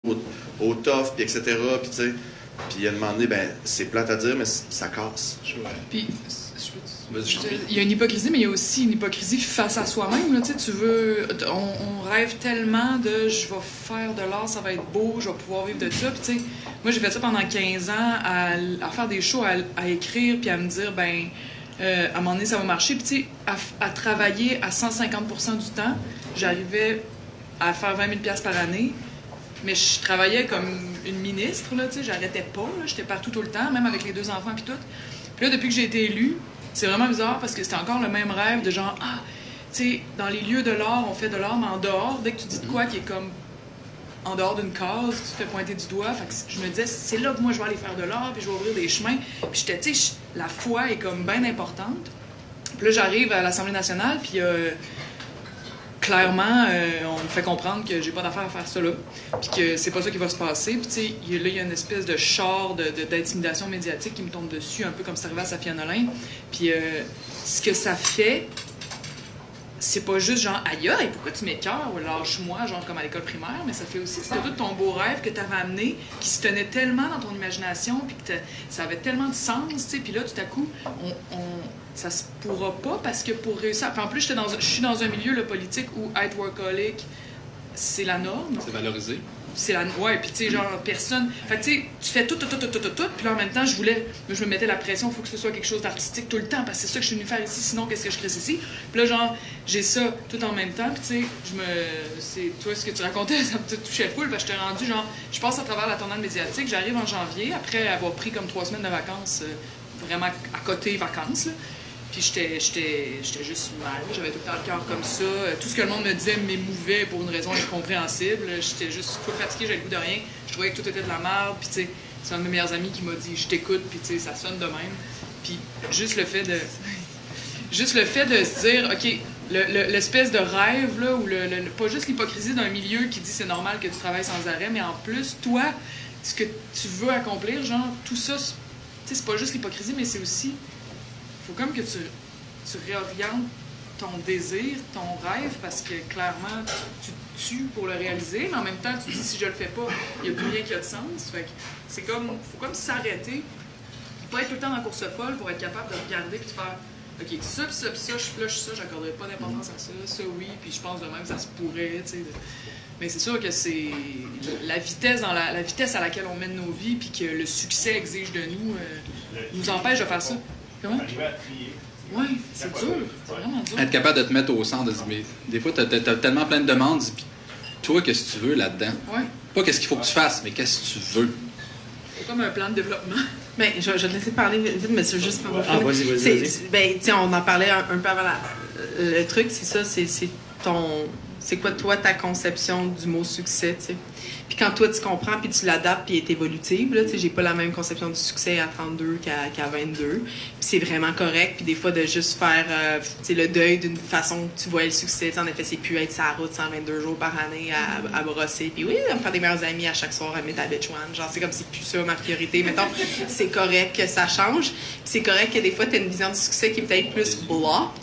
au tough, puis etc. Puis tu sais, puis à un moment donné, ben, c'est plate à dire, mais ça casse. Puis, il y a une hypocrisie, mais il y a aussi une hypocrisie face à soi-même. Là, tu veux, on rêve tellement de je vais faire de l'art, ça va être beau, je vais pouvoir vivre de ça. Puis, tu sais, moi, j'ai fait ça pendant 15 ans, à faire des shows, à écrire, puis à me dire, ben, à un moment donné, ça va marcher. Puis, tu sais, à travailler à 150% du temps, j'arrivais à faire 20 000 $ par année. Mais je travaillais comme une ministre, là, tu sais, j'arrêtais pas, là, j'étais partout tout le temps, même avec les 2 enfants puis tout. Puis là, depuis que j'ai été élue, c'est vraiment bizarre parce que c'était encore le même rêve de genre, tu sais, dans les lieux de l'art, on fait de l'art, mais en dehors, dès que tu dis de quoi qui est comme en dehors d'une case, tu te fais pointer du doigt. Fait que je me disais, c'est là que moi, je vais aller faire de l'art, puis je vais ouvrir des chemins. Puis j'étais, tu sais, la foi est comme bien importante. Puis là, j'arrive à l'Assemblée nationale, puis clairement, on me fait comprendre que j'ai pas d'affaire à faire ça là, puis que c'est pas ça qui va se passer. Puis tu sais, là, il y a une espèce de char d'intimidation médiatique qui me tombe dessus, un peu comme ça arrivait à Safia Nolin. Puis ce que ça fait, c'est pas juste genre aïe, pourquoi tu m'écœures ou lâche-moi, genre comme à l'école primaire, mais ça fait aussi, c'était tout ton beau rêve que t'avais amené, qui se tenait tellement dans ton imagination, puis que ça avait tellement de sens, tu sais, puis là, tout à coup, ça se pourra pas parce que pour réussir. Enfin, en plus, je suis dans un milieu là, politique où être workaholic, c'est la norme. C'est valorisé. C'est la. Ouais, puis tu sais, genre, personne. Fait que tu sais, tu fais tout, puis là, en même temps, je me mettais la pression, il faut que ce soit quelque chose d'artistique tout le temps, parce que c'est ça que je suis venue faire ici, sinon, qu'est-ce que je ferais ici? Puis là, genre, j'ai ça tout en même temps, puis tu sais, toi, ce que tu racontais, ça me touchait full, parce que j'étais rendu, genre, je passe à travers la tournade médiatique, j'arrive en janvier, après avoir pris comme 3 semaines de vacances, vraiment à côté vacances, là. Puis j'étais juste mal. J'avais tout le temps le cœur comme ça. Tout ce que le monde me disait m'émouvait pour une raison incompréhensible. J'étais juste trop fatiguée, j'avais le goût de rien. Je trouvais que tout était de la merde. Puis tu sais, c'est un de mes meilleurs amis qui m'a dit « Je t'écoute », puis tu sais, ça sonne de même. Puis juste le fait de se dire « OK, l'espèce de rêve, là, ou pas juste l'hypocrisie d'un milieu qui dit c'est normal que tu travailles sans arrêt, mais en plus, toi, ce que tu veux accomplir, genre, tout ça, tu sais, c'est pas juste l'hypocrisie, mais c'est aussi... faut comme que tu réorientes ton désir, ton rêve, parce que clairement, tu te tues pour le réaliser, mais en même temps, tu te dis, si je le fais pas, il n'y a plus rien qui a de sens. Fait que c'est comme, faut comme s'arrêter, pas être tout le temps dans la course folle pour être capable de regarder puis de faire, OK, ça, puis ça, puis ça, je flush ça, j'accorderai pas d'importance à ça, ça oui, puis je pense de même que ça se pourrait, tu sais. Mais c'est sûr que c'est la vitesse la vitesse à laquelle on mène nos vies, puis que le succès exige de nous empêche de faire ça. Comment? Oui, c'est dur. C'est vraiment dur. Être capable de te mettre au centre, de dire, mais des fois, t'as tellement plein de demandes, puis toi, qu'est-ce que tu veux là-dedans? Oui. Pas qu'est-ce qu'il faut que tu fasses, mais qu'est-ce que tu veux? C'est comme un plan de développement. Bien, je vais te laisser parler vite, mais c'est juste pour... Vas-y. Ben, tiens, on en parlait un peu avant le truc, c'est ça, c'est ton... C'est quoi, toi, ta conception du mot succès, tu sais? Puis quand toi, tu comprends, puis tu l'adaptes, puis elle est évolutive, là, tu sais, j'ai pas la même conception du succès à 32 qu'à 22. Puis c'est vraiment correct. Puis des fois, de juste faire, tu sais, le deuil d'une façon que tu vois le succès. En effet, c'est plus être sur la route 122 jours par année à brosser. Puis oui, à me faire des meilleurs amis à chaque soir, à mettre à bitch one. Genre, c'est comme c'est plus ça ma priorité. Mettons, c'est correct que ça change. Puis c'est correct que des fois, tu as une vision du succès qui est peut-être plus blah.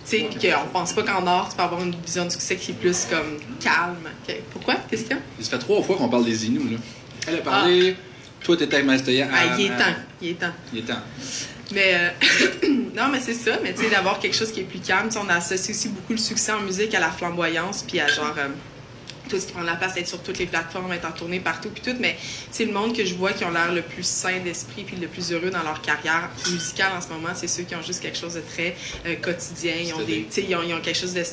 Puis qu'on pense pas qu'en art, tu peux avoir une vision du succès qui est plus comme calme. Okay. Pourquoi? Qu'est-ce qu'il y a? Ça fait 3 fois qu'on parle des Inuits, là. Elle a parlé, toi, t'étais avec Mastoya. Il est temps. Mais, non, mais c'est ça. Mais tu sais, d'avoir quelque chose qui est plus calme. T'sais, on associe aussi beaucoup le succès en musique à la flamboyance, puis à genre... tout ce qui prend la place, être sur toutes les plateformes, être en tournée partout, puis tout, mais c'est le monde que je vois qui ont l'air le plus sain d'esprit puis le plus heureux dans leur carrière musicale en ce moment, c'est ceux qui ont juste quelque chose de très quotidien. Ils ont quelque chose de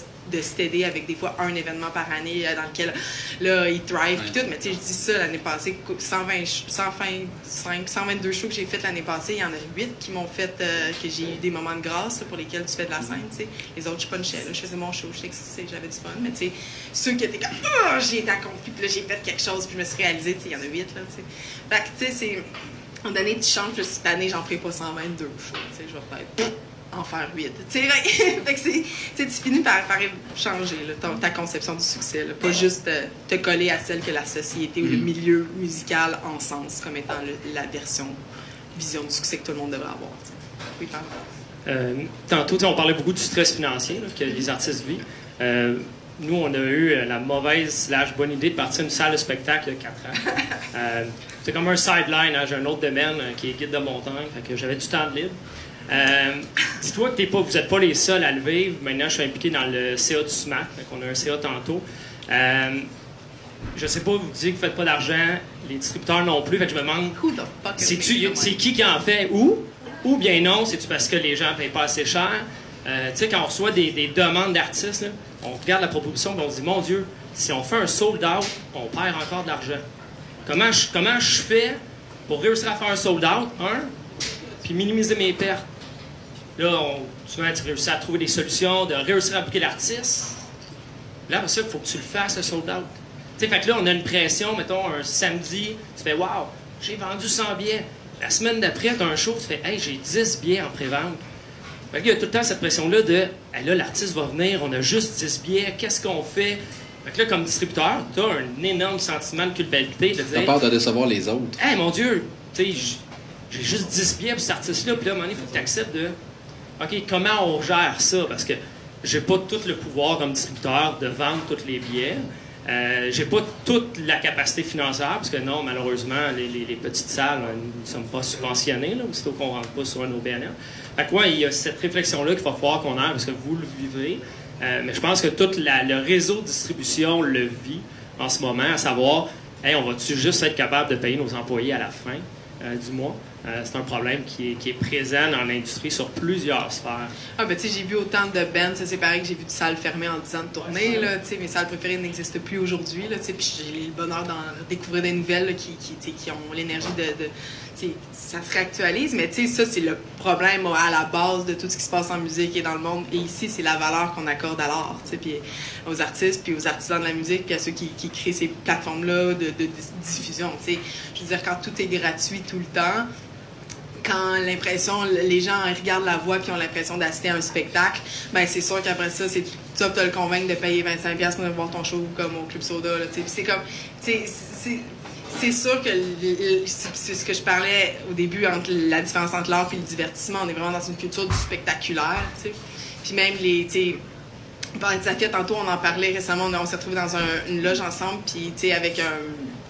steady avec des fois un événement par année dans lequel là, ils thrive puis tout, mais tu sais, je dis ça, l'année passée, 122 shows que j'ai fait l'année passée, il y en a 8 qui m'ont fait, que j'ai eu des moments de grâce là, pour lesquels tu fais de la scène, tu sais. Les autres, je punchais, là, je faisais mon show, j'avais du fun, mais tu sais, ceux qui étaient comme j'ai été accompli, puis là, j'ai fait quelque chose, puis je me suis réalisée, tu sais, il y en a 8, là, tu sais. Fait que, tu sais, c'est... À un moment donné, tu changes, puis cette année, j'en ferai pas 122 shows, tu sais, je vais peut-être en faire 8. Tu sais, fait que tu finis par changer là, ta conception du succès, là. Pas juste te coller à celle que la société ou le milieu musical encense comme étant la vision du succès que tout le monde devrait avoir. T'sais. Oui, pardon. Tantôt, on parlait beaucoup du stress financier là, que les artistes vivent. nous, on a eu la mauvaise / bonne idée de partir une salle de spectacle il y a 4 ans. C'est comme un sideline, hein, j'ai un autre domaine qui est guide de montagne, fait que j'avais du temps de libre. Dis-toi que vous n'êtes pas les seuls à le vivre. Maintenant, je suis impliqué dans le CA du SMAC, on a un CA tantôt. Je sais pas, vous dites que vous ne faites pas d'argent, les distributeurs non plus, fait que je me demande, c'est qui en fait où? Ou bien non, c'est-tu parce que les gens ne payent pas assez cher? Tu sais, quand on reçoit des demandes d'artistes, là, on regarde la proposition et on se dit, mon Dieu, si on fait un sold-out, on perd encore de l'argent. Comment je fais pour réussir à faire un sold-out, puis minimiser mes pertes? Là, souvent, tu réussis à trouver des solutions, de réussir à booker l'artiste. Là, après ça, il faut que tu le fasses, le sold-out. Tu sais, fait que là, on a une pression, mettons, un samedi, tu fais « Wow, j'ai vendu 100 billets. » La semaine d'après, tu as un show, tu fais « Hey, j'ai 10 billets en pré-vente. » Fait qu'il y a tout le temps cette pression-là de hey, « Là, l'artiste va venir, on a juste 10 billets, qu'est-ce qu'on fait? » Fait que là, comme distributeur, tu as un énorme sentiment de culpabilité de dire... T'as peur de décevoir les autres. « Hey, mon Dieu, tu sais, j'ai juste 10 billets pour cet artiste-là. » Puis là, à un moment donné, il faut que tu acceptes de... OK, comment on gère ça? Parce que j'ai pas tout le pouvoir comme distributeur de vendre tous les billets. J'ai pas toute la capacité financière, parce que non, malheureusement, les petites salles, nous ne sommes pas subventionnés, là, aussitôt qu'on ne rentre pas sur un OBNL. Fait que, ouais, il y a cette réflexion-là qu'il va falloir qu'on ait, parce que vous le vivez. Mais je pense que tout le réseau de distribution le vit en ce moment, à savoir, hey, on va-tu juste être capable de payer nos employés à la fin du mois? C'est un problème qui est présent dans l'industrie sur plusieurs sphères. Ah, ben, tu sais, j'ai vu autant de bands, c'est pareil que j'ai vu de salles fermées en 10 ans de tournée, là, tu sais, mes salles préférées n'existent plus aujourd'hui, là, tu sais, puis j'ai le bonheur d'en découvrir des nouvelles, là, qui ont l'énergie de tu sais, ça se réactualise, mais tu sais, ça, c'est le problème à la base de tout ce qui se passe en musique et dans le monde, et ici, c'est la valeur qu'on accorde à l'art, tu sais, puis aux artistes, puis aux artisans de la musique, puis à ceux qui créent ces plateformes-là de diffusion, tu sais. Je veux dire, quand tout est gratuit tout le temps, quand les gens regardent la voix puis ont l'impression d'assister à un spectacle, ben c'est sûr qu'après ça, c'est top de le convaincre de payer 25$ pour venir voir ton show comme au Club Soda. Là, puis c'est comme, c'est sûr que c'est ce que je parlais au début entre la différence entre l'art et le divertissement. On est vraiment dans une culture du spectaculaire. T'sais. Puis même on parlait de Zafia tantôt, on en parlait récemment. On s'est retrouvés dans une loge ensemble, puis avec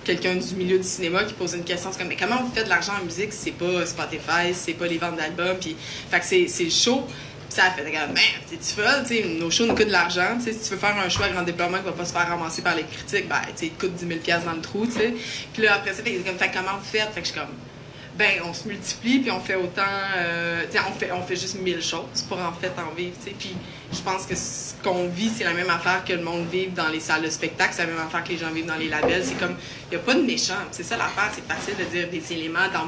quelqu'un du milieu du cinéma qui posait une question, c'est comme, mais comment vous faites de l'argent en musique si c'est pas Spotify, si c'est pas les ventes d'albums, puis fait que c'est le show, puis ça a fait, regarde, man, t'es-tu folle, tu sais, nos shows nous coûtent de l'argent, tu sais, si tu veux faire un show à grand déploiement qui va pas se faire ramasser par les critiques, ben, tu sais, il te coûte 10 000$ dans le trou, tu sais, puis là, après ça, fait comment vous faites, fait que je suis comme, ben, on se multiplie, puis on fait autant, on fait juste 1000 choses pour en fait en vivre, tu sais, puis je pense que ce qu'on vit, c'est la même affaire que le monde vit dans les salles de spectacle, c'est la même affaire que les gens vivent dans les labels, c'est comme, il n'y a pas de méchant, c'est ça l'affaire, c'est facile de dire des éléments dans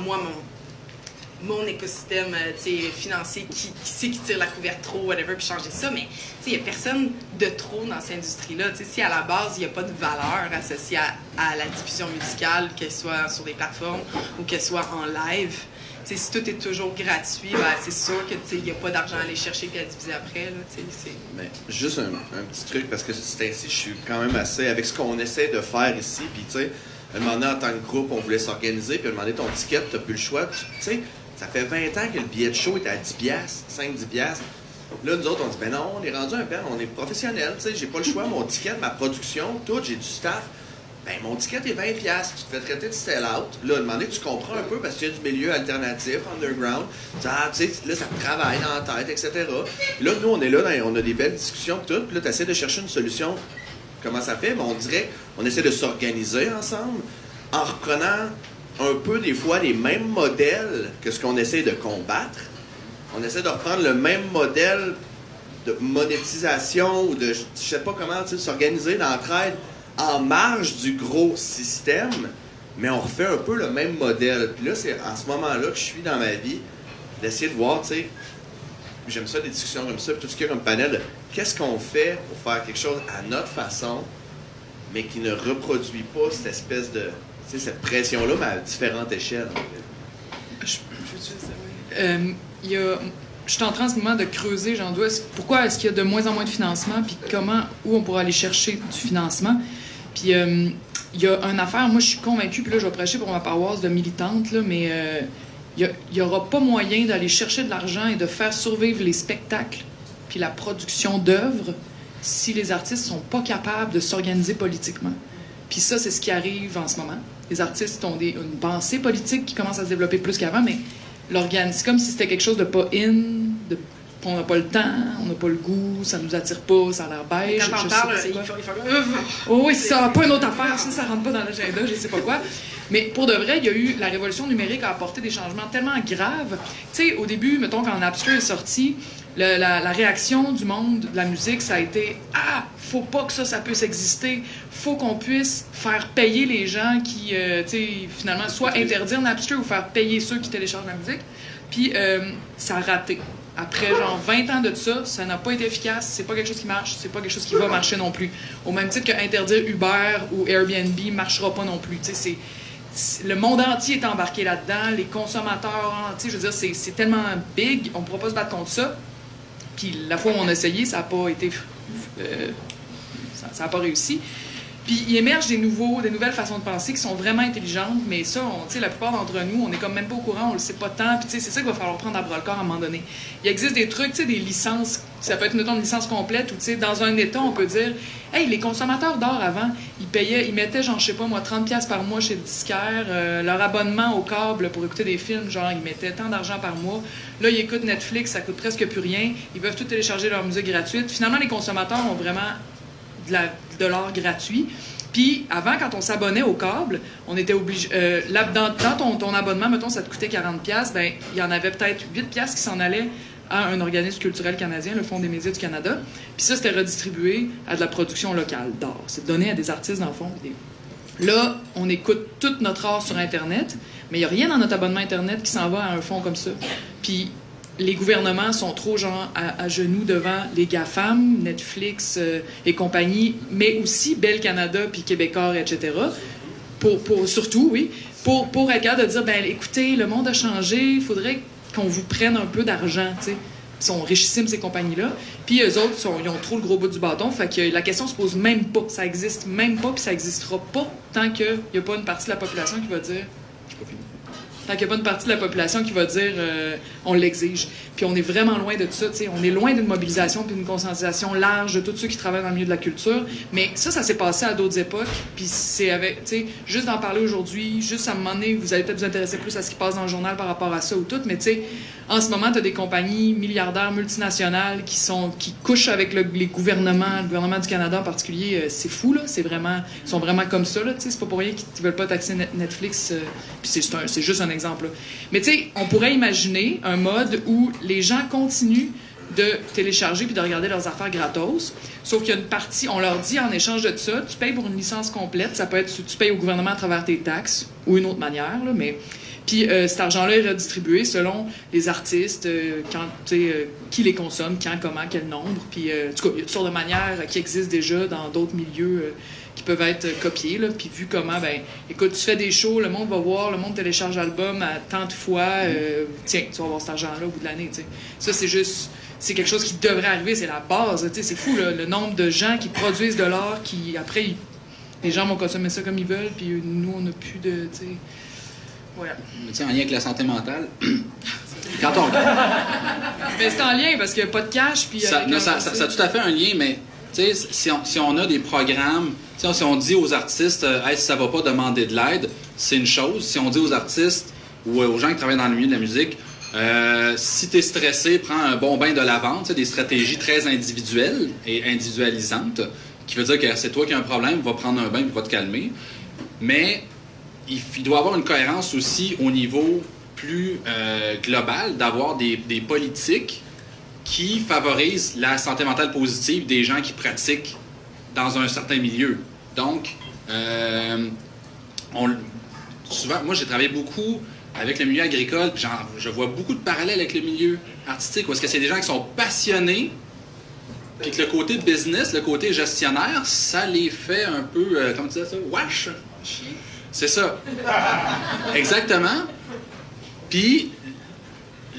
mon écosystème financier qui sait qui tire la couverture trop, whatever, puis changer ça, mais il n'y a personne de trop dans cette industrie-là. Si à la base, il n'y a pas de valeur associée à la diffusion musicale, qu'elle soit sur des plateformes ou qu'elle soit en live, si tout est toujours gratuit, ben, c'est sûr qu'il n'y a pas d'argent à aller chercher et à diviser après. Là, ben, juste un petit truc, parce que c'est ainsi, je suis quand même assez avec ce qu'on essaie de faire ici, puis tu sais, un moment donné, en tant que groupe, on voulait s'organiser, puis demander ton ticket, tu n'as plus le choix, tu sais. Ça fait 20 ans que le billet de show est à 10$, 5-10$. Là, nous autres, on dit, ben non, on est rendu un band, on est professionnel, tu sais, j'ai pas le choix, mon ticket, ma production, tout, j'ai du staff. Ben, mon ticket est 20$, tu te fais traiter de sell-out. Là, à un moment donné, tu comprends un peu parce qu'il y a du milieu alternatif, underground. Tu sais, là, ça te travaille dans la tête, etc. Là, nous, on est là, on a des belles discussions, tout. Puis là, tu essaies de chercher une solution. Comment ça fait? Ben, on dirait, on essaie de s'organiser ensemble en reprenant un peu, des fois, les mêmes modèles que ce qu'on essaie de combattre. On essaie de reprendre le même modèle de monétisation ou de, je sais pas comment, tu sais, s'organiser d'entraide en marge du gros système, mais on refait un peu le même modèle. Puis là, c'est en ce moment-là que je suis dans ma vie, d'essayer de voir, tu sais, j'aime ça, des discussions comme ça, puis tout ce qu'il y a comme panel de qu'est-ce qu'on fait pour faire quelque chose à notre façon, mais qui ne reproduit pas cette espèce de, tu sais, cette pression-là, mais à différentes échelles. Je suis en train en ce moment de creuser, pourquoi est-ce qu'il y a de moins en moins de financement, puis où on pourra aller chercher du financement. Puis il y a une affaire, moi je suis convaincue, puis là je vais prêcher pour ma paroisse de militante, là, mais il n'y aura pas moyen d'aller chercher de l'argent et de faire survivre les spectacles puis la production d'œuvres si les artistes sont pas capables de s'organiser politiquement. Puis ça, c'est ce qui arrive en ce moment. Les artistes ont une pensée politique qui commence à se développer plus qu'avant, mais c'est comme si c'était quelque chose de pas on n'a pas le temps, on n'a pas le goût, ça nous attire pas, ça a l'air bête. Quand on parle, il faut... Oh oui, ça n'a pas une autre affaire, ça rentre pas dans l'agenda, je sais pas quoi. Mais pour de vrai, il y a eu... La révolution numérique a apporté des changements tellement graves. Tu sais, au début, mettons, quand Napster est sorti, la réaction du monde de la musique, ça a été « Ah, faut pas que ça puisse exister. Faut qu'on puisse faire payer les gens qui, tu sais, finalement, soit interdire Napster ou faire payer ceux qui téléchargent la musique. » Puis ça a raté. Après, genre, 20 ans de ça n'a pas été efficace, c'est pas quelque chose qui marche, c'est pas quelque chose qui va marcher non plus. Au même titre qu'interdire Uber ou Airbnb marchera pas non plus. Tu sais, le monde entier est embarqué là-dedans, les consommateurs, tu sais, je veux dire, c'est tellement big, on ne pourra pas se battre contre ça. Puis la fois où on a essayé, ça n'a pas été... ça n'a pas réussi. Puis il émerge des nouvelles façons de penser qui sont vraiment intelligentes, mais ça, tu sais, la plupart d'entre nous, on est comme même pas au courant, on le sait pas tant, puis tu sais, c'est ça qu'il va falloir prendre à bras-le-corps à un moment donné. Il existe des trucs, tu sais, des licences, ça peut être, mettons, une licence complète, ou tu sais, dans un État, on peut dire, hey, les consommateurs d'or avant, ils mettaient, genre, je sais pas moi, 30$ par mois chez le disquaire, leur abonnement au câble pour écouter des films, genre, ils mettaient tant d'argent par mois. Là, ils écoutent Netflix, ça coûte presque plus rien, ils peuvent tout télécharger leur musique gratuite. Finalement, les consommateurs ont vraiment de l'or gratuit. Puis, avant, quand on s'abonnait au câble, on était obligé... dans ton abonnement, mettons, ça te coûtait 40$, ben il y en avait peut-être 8$ qui s'en allaient à un organisme culturel canadien, le Fonds des médias du Canada. Puis ça, c'était redistribué à de la production locale d'art. C'est donné à des artistes, dans le fond. Là, on écoute tout notre art sur Internet, mais il n'y a rien dans notre abonnement Internet qui s'en va à un fonds comme ça. Puis les gouvernements sont trop genre à genoux devant les GAFAM, Netflix et compagnie, mais aussi Bell Canada puis Québécois, etc. Surtout, oui, pour être capable de dire, ben écoutez, le monde a changé, il faudrait qu'on vous prenne un peu d'argent, tu sais. Ils sont richissimes, ces compagnies-là. Puis eux autres, ils ont trop le gros bout du bâton. Fait que la question se pose même pas. Ça existe même pas, puis ça existera pas tant qu'il n'y a pas une partie de la population qui va dire... Tant qu'il n'y a pas une partie de la population qui va dire on l'exige. Puis on est vraiment loin de ça, tu sais. On est loin d'une mobilisation puis d'une conscientisation large de tous ceux qui travaillent dans le milieu de la culture. Mais ça s'est passé à d'autres époques. Puis c'est avec, tu sais, juste d'en parler aujourd'hui, juste à un moment donné, vous allez peut-être vous intéresser plus à ce qui passe dans le journal par rapport à ça ou tout. Mais tu sais, en ce moment, tu as des compagnies milliardaires multinationales qui couchent avec le gouvernement du Canada en particulier. C'est fou, là. Ils sont vraiment comme ça, là. Tu sais, c'est pas pour rien qu'ils veulent pas taxer Netflix. Puis c'est juste un exemple, là. Mais tu sais, on pourrait imaginer un mode où les gens continuent de télécharger puis de regarder leurs affaires gratos, sauf qu'il y a une partie, on leur dit en échange de ça, tu payes pour une licence complète, ça peut être tu payes au gouvernement à travers tes taxes ou une autre manière, là, mais puis cet argent-là est redistribué selon les artistes, qui les consomme, quand, comment, quel nombre, puis en tout cas, il y a toutes sortes de manières qui existent déjà dans d'autres milieux qui peuvent être copiés, là, puis vu comment, ben, écoute, tu fais des shows, le monde va voir, le monde télécharge l'album à tant de fois, tiens, tu vas avoir cet argent-là au bout de l'année, tu sais. Ça, c'est quelque chose qui devrait arriver, c'est la base, tu sais, c'est fou, là, le nombre de gens qui produisent de l'art, qui, après, les gens vont consommer ça comme ils veulent, puis nous, on n'a plus de, tu sais... Voilà. Tu sais, en lien avec la santé mentale, quand on... Mais c'est en lien, parce qu'il n'y a pas de cash, puis... Ça a tout à fait un lien, mais... Tu sais, si on a des programmes, si on dit aux artistes hey, si ça va pas, demander de l'aide, c'est une chose. Si on dit aux artistes ou aux gens qui travaillent dans le milieu de la musique, si tu es stressé, prends un bon bain de lavande, des stratégies très individuelles et individualisantes, qui veut dire que c'est toi qui as un problème, va prendre un bain et va te calmer. Mais il doit y avoir une cohérence aussi au niveau plus global, d'avoir des politiques qui favorise la santé mentale positive des gens qui pratiquent dans un certain milieu. Donc, souvent, moi, j'ai travaillé beaucoup avec le milieu agricole, puis je vois beaucoup de parallèles avec le milieu artistique, parce que c'est des gens qui sont passionnés, puis que le côté business, le côté gestionnaire, ça les fait un peu, comment tu disais ça? Wesh! C'est ça. Exactement. Puis,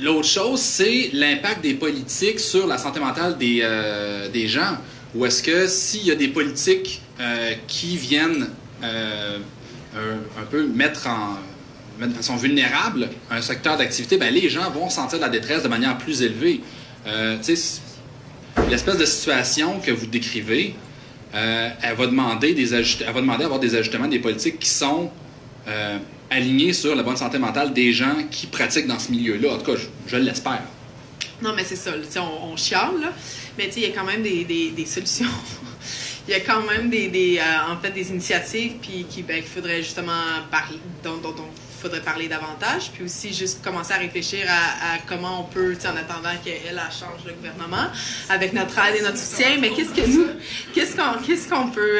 l'autre chose, c'est l'impact des politiques sur la santé mentale des gens. Ou est-ce que s'il y a des politiques qui viennent un peu mettre de façon vulnérable un secteur d'activité, ben les gens vont sentir la détresse de manière plus élevée. l'espèce de situation que vous décrivez, elle va demander à avoir des ajustements des politiques qui sont alignés sur la bonne santé mentale des gens qui pratiquent dans ce milieu-là. En tout cas, je l'espère. Non, mais c'est ça. On chiale, là, mais il y a quand même des solutions. Il y a quand même en fait, des initiatives puis qu'il faudrait justement parler, dont il faudrait parler davantage, puis aussi juste commencer à réfléchir à comment on peut, en attendant qu'elle change le gouvernement, avec notre aide et notre soutien, mais qu'est-ce qu'on peut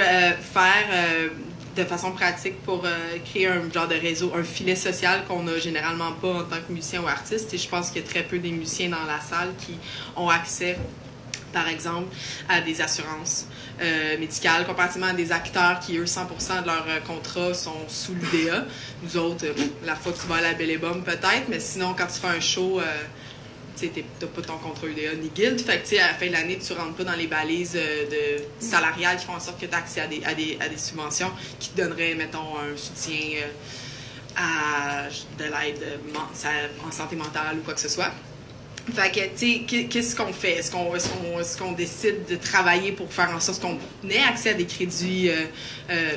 faire de façon pratique pour créer un genre de réseau, un filet social qu'on n'a généralement pas en tant que musicien ou artiste. Et je pense qu'il y a très peu des musiciens dans la salle qui ont accès, par exemple, à des assurances médicales, comparativement à des acteurs qui, eux, 100% de leur contrat sont sous l'UDA. Nous autres, la fois que tu vas à la Belle et Bomme, peut-être, mais sinon, quand tu fais un show, tu n'as pas ton contrat UDA ni Guild. Fait que, à la fin de l'année, tu ne rentres pas dans les balises salariales qui font en sorte que tu as accès à des subventions qui te donneraient, mettons, un soutien à de l'aide en santé mentale ou quoi que ce soit. Fait que, tu sais, qu'est-ce qu'on fait? Est-ce qu'on décide de travailler pour faire en sorte qu'on ait accès à des crédits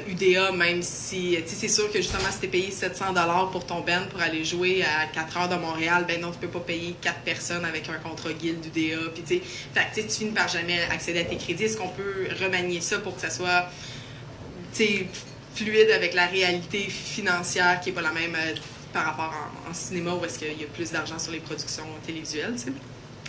UDA, même si, tu sais, c'est sûr que justement, si t'es payé 700$ pour ton band pour aller jouer à 4 heures de Montréal, ben non, tu peux pas payer 4 personnes avec un contrat Guild UDA. Puis, tu sais, fait que, tu finis par jamais accéder à tes crédits. Est-ce qu'on peut remanier ça pour que ça soit, tu sais, fluide avec la réalité financière qui est pas la même par rapport en cinéma où est-ce qu'il y a plus d'argent sur les productions télévisuelles, tu sais?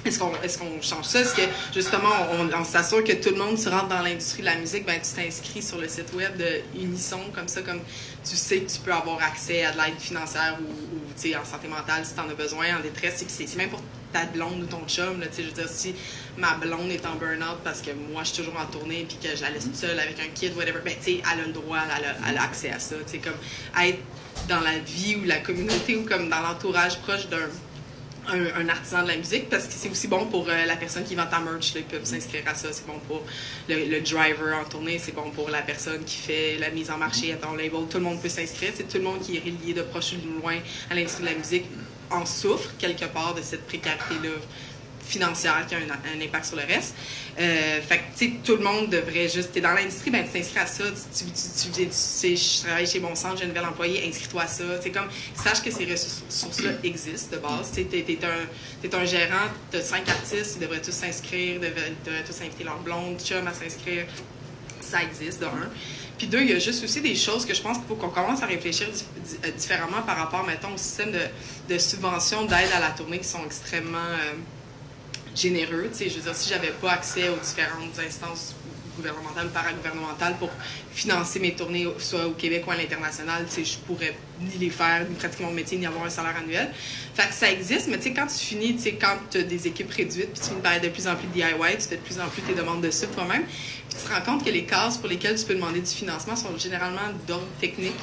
Est-ce qu'on change ça? Est-ce que, justement, on s'assure que tout le monde, tu rentres dans l'industrie de la musique, ben tu t'inscris sur le site web de Unisson, comme tu sais que tu peux avoir accès à de l'aide financière ou tu sais, en santé mentale si tu en as besoin, en détresse. C'est même pour ta blonde ou ton chum, là, tu sais, je veux dire, si ma blonde est en burn-out parce que moi, je suis toujours en tournée puis que je la laisse toute seule avec un kid, whatever, ben tu sais, elle a le droit, elle a accès à ça, tu sais, comme être dans la vie ou la communauté ou comme dans l'entourage proche d'un artisan de la musique, parce que c'est aussi bon pour la personne qui vend ta merch, là, ils peuvent s'inscrire à ça, c'est bon pour le driver en tournée, c'est bon pour la personne qui fait la mise en marché à ton label, tout le monde peut s'inscrire, c'est tout le monde qui est relié de proche ou de loin à l'industrie de la musique en souffre quelque part de cette précarité-là financière qui a un impact sur le reste. Fait que, tu sais, tout le monde devrait juste... T'es dans l'industrie, ben tu t'inscris à ça. Tu sais, je travaille chez Bon Centre, j'ai un nouvel employé, inscris-toi à ça. C'est comme, sache que ces ressources-là existent de base. Tu sais, t'es un gérant, t'as 5 artistes, ils devraient tous s'inscrire, devraient tous inviter leur blonde, chum à s'inscrire. Ça existe, de un. Puis deux, il y a juste aussi des choses que je pense qu'il faut qu'on commence à réfléchir différemment par rapport, mettons, au système de subvention, d'aide à la tournée qui sont extrêmement... généreux, tu sais, je veux dire, si j'avais pas accès aux différentes instances gouvernementales ou paragouvernementales pour financer mes tournées, soit au Québec ou à l'international, tu sais, je pourrais ni les faire, ni pratiquer mon métier, ni avoir un salaire annuel. Fait que ça existe, mais tu sais, quand tu finis, tu sais, quand tu as des équipes réduites, puis tu finis par être de plus en plus de DIY, tu fais de plus en plus tes demandes de sub toi-même, puis tu te rends compte que les cases pour lesquelles tu peux demander du financement sont généralement d'ordre technique.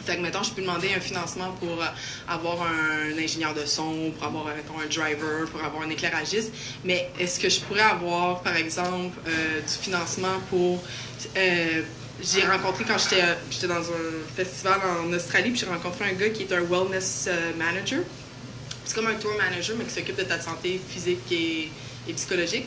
Fait que, mettons, je peux demander un financement pour avoir un ingénieur de son, pour avoir, mettons, un driver, pour avoir un éclairagiste. Mais est-ce que je pourrais avoir, par exemple, du financement pour... j'ai rencontré, quand j'étais dans un festival en Australie, puis j'ai rencontré un gars qui est un wellness manager. C'est comme un tour manager, mais qui s'occupe de ta santé physique et psychologique.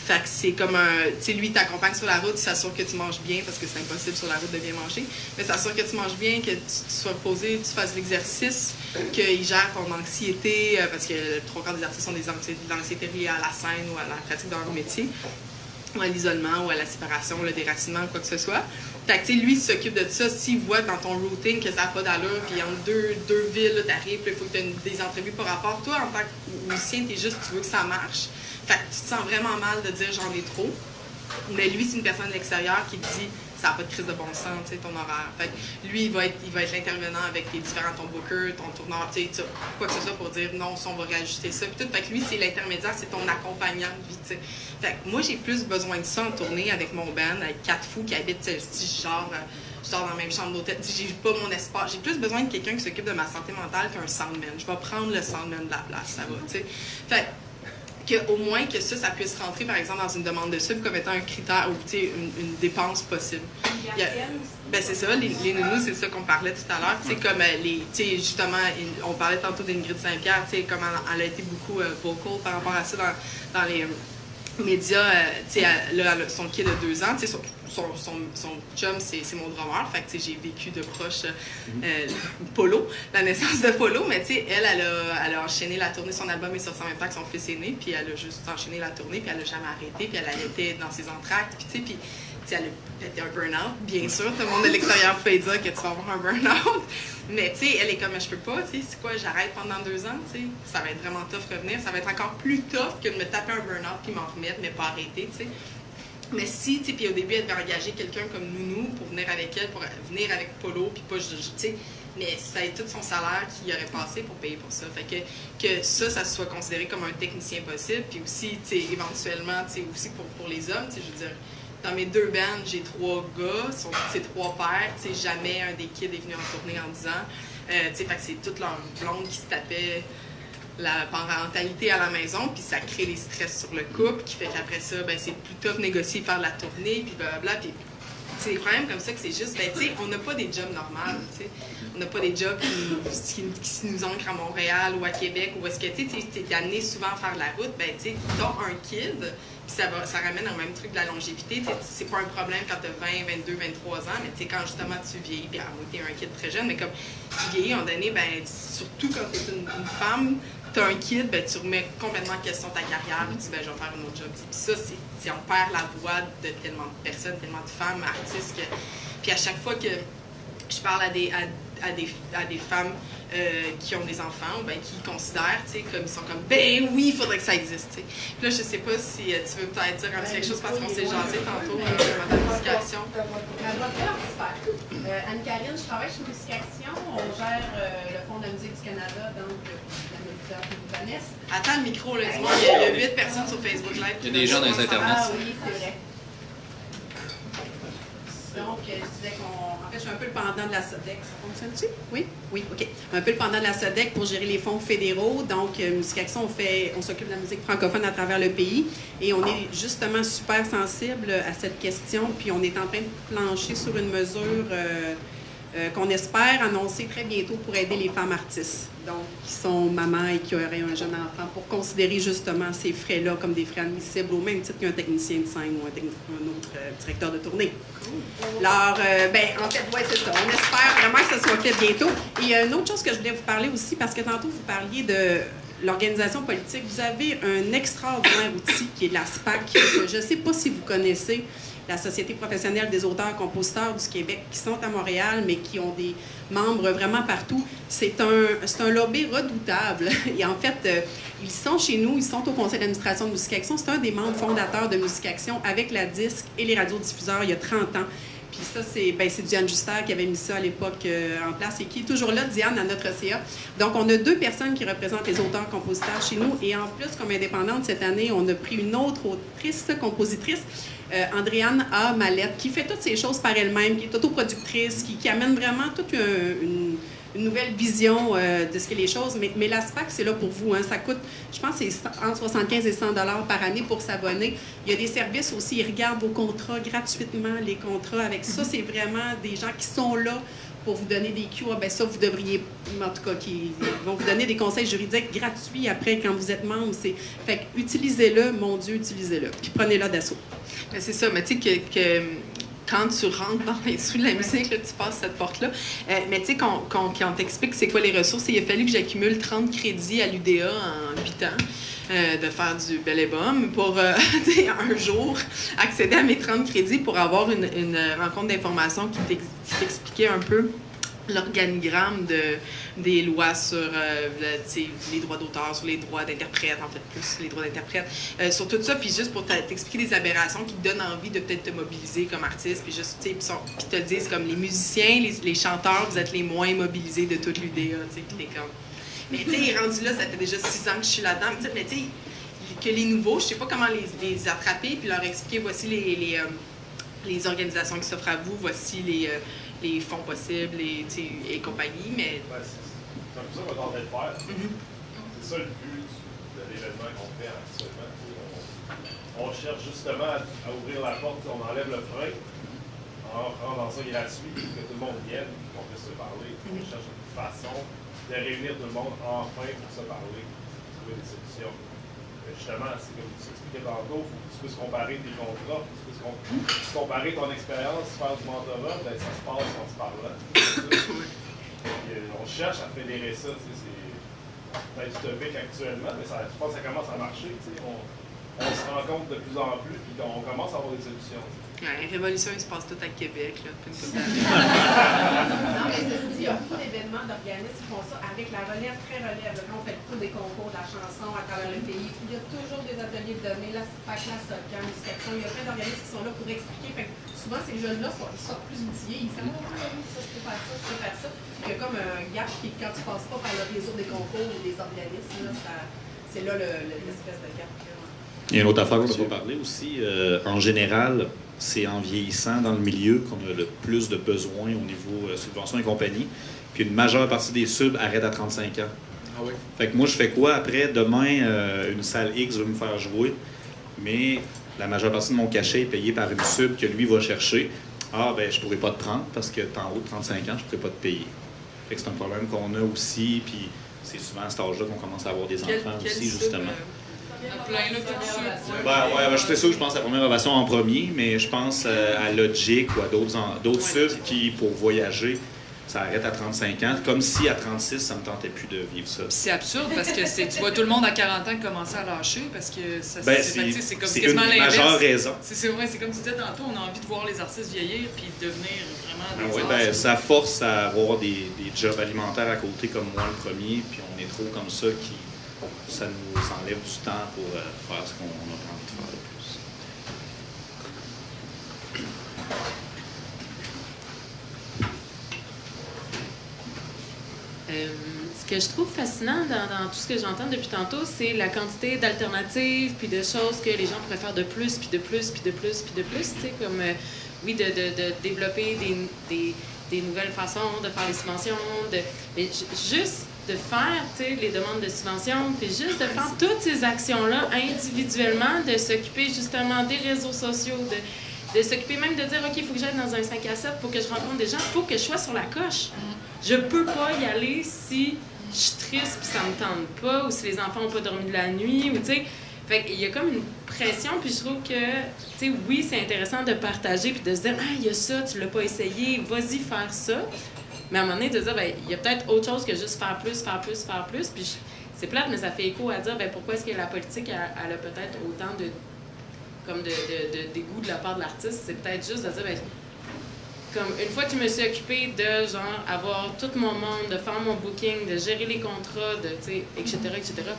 Fait que c'est comme un... Tu sais, lui, il t'accompagne sur la route, il s'assure que tu manges bien, parce que c'est impossible sur la route de bien manger, mais il s'assure que tu manges bien, que tu sois posé, tu fasses l'exercice, qu'il gère ton anxiété, parce que 3/4 des artistes ont de l'anxiété liée à la scène ou à la pratique de leur métier, ou à l'isolement, ou à la séparation, le déracinement, quoi que ce soit. Fait que, tu sais, lui, il s'occupe de ça. S'il voit dans ton routine que ça n'a pas d'allure, puis entre deux villes, t'arrives, puis il faut que tu aies des entrevues par rapport. Toi, en tant que musicien, tu veux que ça marche. Fait que tu te sens vraiment mal de dire j'en ai trop. Mais lui, c'est une personne de l'extérieur qui te dit ça n'a pas de crise de bon sens, tu sais, ton horaire. Fait que lui, il va être l'intervenant avec tes différents, ton booker, ton tourneur, tu sais, quoi que ce soit pour dire non, on va réajuster ça. Puis tout. Fait que lui, c'est l'intermédiaire, c'est ton accompagnant de vie, tu sais. Fait que moi, j'ai plus besoin de ça en tournée avec mon band, avec 4 fous qui habitent, je dors dans la même chambre d'hôtel. J'ai pas mon espace. J'ai plus besoin de quelqu'un qui s'occupe de ma santé mentale qu'un soundman. Je vais prendre le soundman de la place, ça va, tu sais. Fait qu'au moins que ça puisse rentrer, par exemple, dans une demande de sub comme étant un critère ou une dépense possible. Ben c'est ça, les nounous, c'est ça qu'on parlait tout à l'heure. Tu sais, comme justement, on parlait tantôt d'Ingrid Saint-Pierre, tu sais, comme elle a été beaucoup vocal par rapport à ça dans médias, tu sais, là, elle a son kid de 2 ans, tu sais, son chum, c'est mon drummer, fait que tu sais, j'ai vécu de proche Polo, la naissance de Polo, mais tu sais, elle a enchaîné la tournée, son album est sorti en même temps que son fils est né, puis elle a juste enchaîné la tournée, puis elle a jamais arrêté, puis elle allaitait dans ses entractes, puis tu sais, elle a fait un burn-out, bien sûr, tout le monde de l'extérieur peut dire que tu vas avoir un burn-out, mais tu sais, elle est comme, je peux pas, tu sais, c'est quoi, j'arrête pendant 2 ans, tu sais, ça va être vraiment tough revenir, ça va être encore plus tough que de me taper un burn-out puis m'en remettre, mais pas arrêter, tu sais. Mais si, tu sais, puis au début, elle devait engager quelqu'un comme Nounou pour venir avec elle, pour venir avec Polo, puis pas, tu sais, mais ça a été tout son salaire qu'il aurait passé pour payer pour ça. Fait que ça soit considéré comme un technicien possible, puis aussi, tu sais, éventuellement, tu sais, aussi pour les hommes, tu sais, je veux dire, dans mes 2 bands, j'ai 3 gars, c'est 3 pères, tu sais, jamais un des kids est venu en tournée en 10 ans. Tu sais, fait que c'est toute leur blonde qui se tapait la parentalité à la maison, puis ça crée des stress sur le couple, qui fait qu'après ça, ben, c'est plus tough négocier, faire de la tournée, puis blablabla, puis c'est des problèmes comme ça que c'est juste, ben, tu sais, on n'a pas des jobs normaux, tu sais. On n'a pas des jobs qui nous ancrent à Montréal ou à Québec, ou est-ce que, tu sais, t'es amené souvent à faire de la route, ben, tu sais, t'as un kid, puis ça ramène au même truc de la longévité, c'est pas un problème quand t'as 20, 22, 23 ans, mais tu sais, quand justement tu vieillis, puis t'es un kid très jeune, mais comme tu vieillis, à un moment donné, ben, surtout quand t'es une femme, t'as un kid, ben, tu remets complètement en question ta carrière, puis tu dis, ben, je vais faire un autre job. Puis ça, on perd la voix de tellement de personnes, tellement de femmes, artistes, puis à chaque fois que je parle à des femmes qui ont des enfants, ben, qui considèrent, tu sais, comme ils sont comme, ben oui, il faudrait que ça existe, tu sais. Puis là, je sais pas si tu veux peut-être dire quelque chose, parce qu'on s'est jasé tantôt, Madame Musication. Anne-Karine, je travaille chez Musication, on gère le Fonds de la musique du Canada, donc la médiateur qui vous connaissent. Attends le micro, là, dis-moi, il y a 8 personnes sur Facebook Live. Il y a des gens dans les internets. Ah oui, c'est vrai. Donc, je disais en fait, je suis un peu le pendant de la SODEC. Ça fonctionne-tu? Oui? Oui, OK. Un peu le pendant de la SODEC pour gérer les fonds fédéraux. Donc, Musicaction, on s'occupe de la musique francophone à travers le pays. Et on est justement super sensible à cette question. Puis, on est en train de plancher sur une mesure qu'on espère annoncer très bientôt pour aider les femmes artistes, donc qui sont mamans et qui auraient un jeune enfant, pour considérer justement ces frais-là comme des frais admissibles au même titre qu'un technicien de scène ou un autre directeur de tournée. Alors, en fait, ouais, c'est ça. On espère vraiment que ça soit fait bientôt. Et il y a une autre chose que je voulais vous parler aussi, parce que tantôt, vous parliez de l'organisation politique. Vous avez un extraordinaire outil qui est la SPAC, que je ne sais pas si vous connaissez, la Société professionnelle des auteurs-compositeurs du Québec, qui sont à Montréal, mais qui ont des membres vraiment partout. C'est un lobby redoutable. Et en fait, ils sont chez nous, ils sont au conseil d'administration de Musicaction. C'est un des membres fondateurs de Musicaction avec la disque et les radiodiffuseurs il y a 30 ans. Puis ça, c'est Diane Juster qui avait mis ça à l'époque en place et qui est toujours là, Diane, à notre CA. Donc, on a 2 personnes qui représentent les auteurs-compositeurs chez nous. Et en plus, comme indépendante, cette année, on a pris une autre autrice-compositrice, Andréane A. Mallette, qui fait toutes ces choses par elle-même, qui est autoproductrice, qui amène vraiment toute une nouvelle vision de ce qu'est les choses. Mais la SPAC, c'est là pour vous. Hein. Ça coûte, je pense, c'est entre 75 et 100 $ par année pour s'abonner. Il y a des services aussi. Ils regardent vos contrats gratuitement, les contrats. Avec ça, c'est vraiment des gens qui sont là pour vous donner des cues. Ben ça, vous devriez, en tout cas, qui vont vous donner des conseils juridiques gratuits après quand vous êtes membre. Fait que utilisez-le, mon Dieu, utilisez-le. Puis prenez-le d'assaut. Mais c'est ça, mais tu sais que quand tu rentres dans les sous de la musique, là, tu passes cette porte-là. Mais tu sais, quand on t'explique c'est quoi les ressources, il a fallu que j'accumule 30 crédits à l'UDA en 8 ans. De faire du bel ébum pour, un jour, accéder à mes 30 crédits pour avoir une rencontre d'information qui t'expliquait un peu l'organigramme des lois sur les droits d'auteur, sur les droits d'interprète, en fait, plus les droits d'interprète, sur tout ça, puis juste pour t'expliquer des aberrations qui te donnent envie de peut-être te mobiliser comme artiste, puis juste, puis te le disent comme les musiciens, les chanteurs, vous êtes les moins mobilisés de toute l'UDA, tu sais, puis t'es comme... Mais tu sais, rendu là, ça fait déjà 6 ans que je suis là-dedans, mais tu sais, que les nouveaux, je sais pas comment les attraper, puis leur expliquer, voici les organisations qui s'offrent à vous, voici les fonds possibles et compagnie, mais... Ben, c'est un peu ça qu'on est en train de faire. C'est ça le but de l'événement qu'on fait actuellement. On cherche justement à ouvrir la porte, on enlève le frein, en rendant ça gratuit, que tout le monde vienne, qu'on puisse se parler. On cherche une façon de réunir tout le monde enfin pour se parler, trouver des solutions. Justement, c'est comme tu expliquais tantôt, il faut que tu puisses comparer tes contrats, tu puisses comparer ton expérience, faire du mentorat, ben, ça se passe en se parlant. On cherche à fédérer ça. C'est peut-être utopique actuellement, mais je pense que ça commence à marcher. On se rend compte de plus en plus, puis on commence à avoir des solutions. Ouais, Révolution, il se passe tout à Québec, là, depuis une couple d'années. Non, mais ceci dit, il y a beaucoup d'événements d'organismes qui font ça avec la relève, très relève. Quand on fait le tour des concours de la chanson à travers le pays, il y a toujours des ateliers de données, la SPAC, la SOCAN, l'Inscription. Il y a plein d'organismes qui sont là pour expliquer. Fait que souvent, ces jeunes-là sortent plus outillés. Ils savent, ça, je peux faire ça, je peux faire ça. Il y a comme un gap qui, quand tu passes pas par le réseau des concours ou des organismes, là, c'est là l'espèce de gap. Il y a une autre affaire qu'on n'a pas parlé aussi. En général, c'est en vieillissant dans le milieu qu'on a le plus de besoins au niveau subventions et compagnie. Puis une majeure partie des subs arrêtent à 35 ans. Ah oui. Fait que moi, je fais quoi après? Demain, une salle X veut me faire jouer, mais la majeure partie de mon cachet est payée par une sub que lui va chercher. Ah, ben je pourrais pas te prendre parce que t'es en haut de 35 ans, je pourrais pas te payer. Fait que c'est un problème qu'on a aussi, puis c'est souvent à cet âge-là qu'on commence à avoir des enfants aussi, justement. Plein, là, tout de suite. Ouais, je suis sûr que je pense à la première ovation en premier, mais je pense à Logic ou à d'autres subs qui, pour voyager, ça arrête à 35 ans, comme si à 36, ça me tentait plus de vivre ça. C'est absurde parce que tu vois tout le monde à 40 ans commencer à lâcher parce que ça, c'est comme c'est quasiment une l'inverse. majeure raison. C'est vrai, c'est comme tu disais tantôt, on a envie de voir les artistes vieillir puis devenir vraiment des Ben, ça force à avoir des jobs alimentaires à côté comme moi le premier, puis on est trop comme ça ça nous enlève du temps pour faire ce qu'on a envie de faire de plus. Ce que je trouve fascinant dans tout ce que j'entends depuis tantôt, c'est la quantité d'alternatives puis de choses que les gens pourraient faire de plus, puis de plus, puis de plus, puis de plus. Tu sais, comme, oui, de développer des nouvelles façons de faire les subventions, mais juste de faire, tu sais, les demandes de subventions, puis juste de faire toutes ces actions-là individuellement, de s'occuper justement des réseaux sociaux, de s'occuper même de dire, OK, il faut que j'aille dans un 5 à 7 pour que je rencontre des gens, il faut que je sois sur la coche. Je peux pas y aller si je suis triste puis ça me tente pas, ou si les enfants n'ont pas dormi de la nuit, ou tu sais. Fait qu'il y a comme une pression, puis je trouve que, tu sais, oui, c'est intéressant de partager puis de se dire, ah, il y a ça, tu l'as pas essayé, vas-y faire ça. Mais à un moment donné, de dire, ben, il y a peut-être autre chose que juste faire plus, faire plus, faire plus. Puis c'est plate, mais ça fait écho à dire, ben, pourquoi est-ce que la politique, elle a peut-être autant de dégoût de la part de l'artiste. C'est peut-être juste de dire, ben, comme une fois que je me suis occupée de, genre, avoir tout mon monde, de faire mon booking, de gérer les contrats, de, tu sais, etc.,